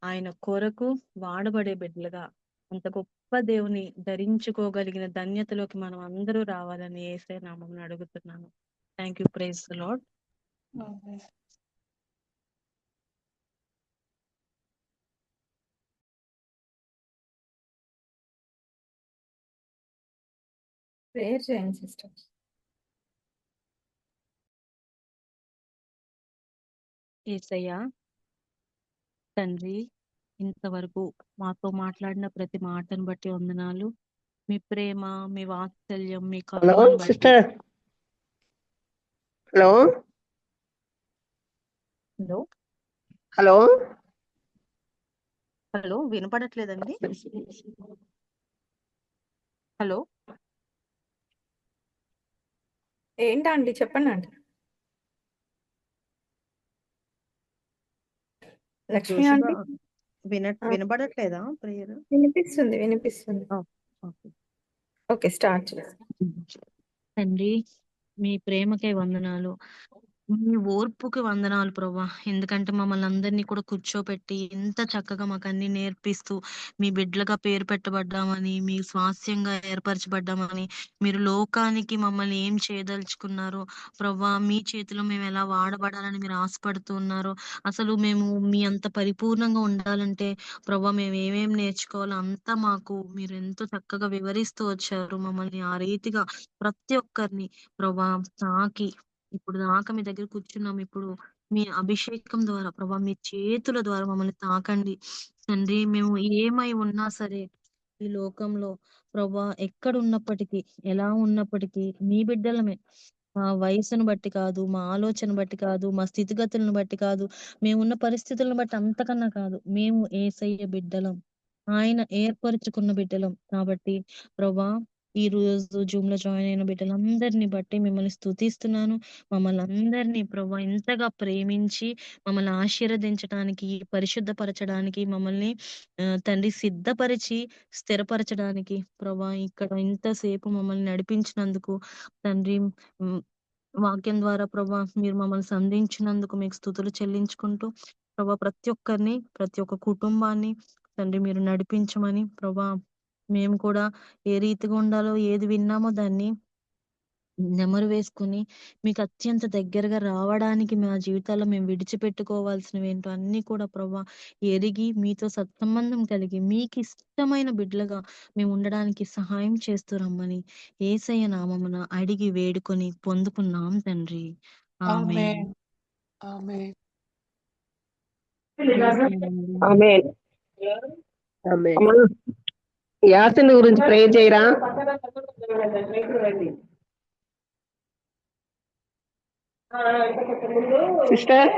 Speaker 1: ఆయన కొరకు వాడబడే బిడ్డలుగా అంత గొప్ప దేవుని ధరించుకోగలిగిన ధన్యతలోకి మనం అందరూ రావాలని యేసయ్య నామమున అడుగుతున్నాను. Thank you. Praise the Lord.
Speaker 2: Prayer చేయండి సిస్టర్.
Speaker 1: యేసయ్య తండ్రి, ఇంతవరకు మాతో మాట్లాడిన ప్రతి మాటను బట్టి వందనాలు. మీ ప్రేమ, మీ వాత్సల్యం, మీ
Speaker 3: హలో
Speaker 1: కరుణను బట్టి.
Speaker 3: Sister. Hello
Speaker 1: hello
Speaker 3: hello
Speaker 1: hello వినపడట్లేదండి. హలో
Speaker 2: ఏంటండి చెప్పండి అండి. లక్ష్మి
Speaker 1: జోషిబా
Speaker 2: ఆంటీ
Speaker 1: వినపడట్లేదా ప్రేయర్?
Speaker 2: వినిపిస్తుంది.
Speaker 1: ఓకే.
Speaker 2: ఓకే, స్టార్ట్ చేస్తాం.
Speaker 1: తండ్రి, మీ ప్రేమకే వందనాలు. మీ ఓర్పుకి వందనాలు ప్రభా. ఎందుకంటే మమ్మల్ని అందరినీ కూడా కూర్చోపెట్టి ఎంత చక్కగా మాకన్నీ నేర్పిస్తూ, మీ బిడ్డలుగా పేరు పెట్టబడ్డామని, మీ స్వాస్థ్యంగా ఏర్పరచబడ్డామని, మీరు లోకానికి మమ్మల్ని ఏం చేయదలుచుకున్నారో ప్రభా, మీ చేతిలో మేము ఎలా వాడబడాలని మీరు ఆశపడుతూ ఉన్నారో, అసలు మేము మీ అంత పరిపూర్ణంగా ఉండాలంటే ప్రభా మేము ఏమేమి నేర్చుకోవాలో అంతా మాకు మీరు ఎంతో చక్కగా వివరిస్తూ వచ్చారు. మమ్మల్ని ఆ రీతిగా ప్రతి ఒక్కరిని ప్రభా తాకి ఇప్పుడు దాకా మీ దగ్గర కూర్చున్నాం. ఇప్పుడు మీ అభిషేకం ద్వారా ప్రభా మీ చేతుల ద్వారా మమ్మల్ని తాకండి. తండ్రి మేము ఏమై ఉన్నా సరే ఈ లోకంలో ప్రభా ఎక్కడున్నప్పటికీ, ఎలా ఉన్నప్పటికీ మీ బిడ్డలమే. మా వయసును బట్టి కాదు, మా ఆలోచన బట్టి కాదు, మా స్థితిగతులను బట్టి కాదు, మేమున్న పరిస్థితులను బట్టి అంతకన్నా కాదు. మేము యేసయ్య బిడ్డలం. ఆయన ఏర్పరచుకున్న బిడ్డలం. కాబట్టి ప్రభా ఈ రోజు జూమ్‌లో జాయిన్ అయిన బిడ్డలందరిని బట్టి మిమ్మల్ని స్తుతిస్తున్నాను. మమ్మల్ని అందరినీ ప్రభా ఇంతగా ప్రేమించి, మమ్మల్ని ఆశీర్వదించటానికి, పరిశుద్ధపరచడానికి, మమ్మల్ని తండ్రి సిద్ధపరిచి, స్థిరపరచడానికి ప్రభా ఇక్కడ ఇంతసేపు మమ్మల్ని నడిపించినందుకు తండ్రి హ్మ్. వాక్యం ద్వారా ప్రభా మీరు మమ్మల్ని సంధించినందుకు మీకు స్తుతులు చెల్లించుకుంటూ, ప్రభా ప్రతి ఒక్కరిని, ప్రతి ఒక్క కుటుంబాన్ని తండ్రి మీరు నడిపించమని ప్రభా మేము కూడా ఏ రీతిగా ఉండాలో, ఏది విన్నామో దాన్ని నెమరు వేసుకొని మీకు అత్యంత దగ్గరగా రావడానికి మా జీవితాల్లో మేము విడిచిపెట్టుకోవాల్సినవేంటో అన్నీ కూడా ప్రభా ఎరిగి మీతో సత్సంబంధం కలిగి మీకు ఇష్టమైన బిడ్డలుగా మేము ఉండడానికి సహాయం చేస్తూ రమ్మని యేసయ్య నామమున అడిగి వేడుకొని పొందుకున్నాం తండ్రి. ఆమేన్.
Speaker 3: ఆమేన్. ఆమేన్.
Speaker 1: ప్రైజ్ లార్డ్ అండి.
Speaker 4: ఆమేన్.
Speaker 5: ఆమేన్.
Speaker 4: అమ్మా, యాసిన్ గురించి ప్రే చేయరా సిస్టర్?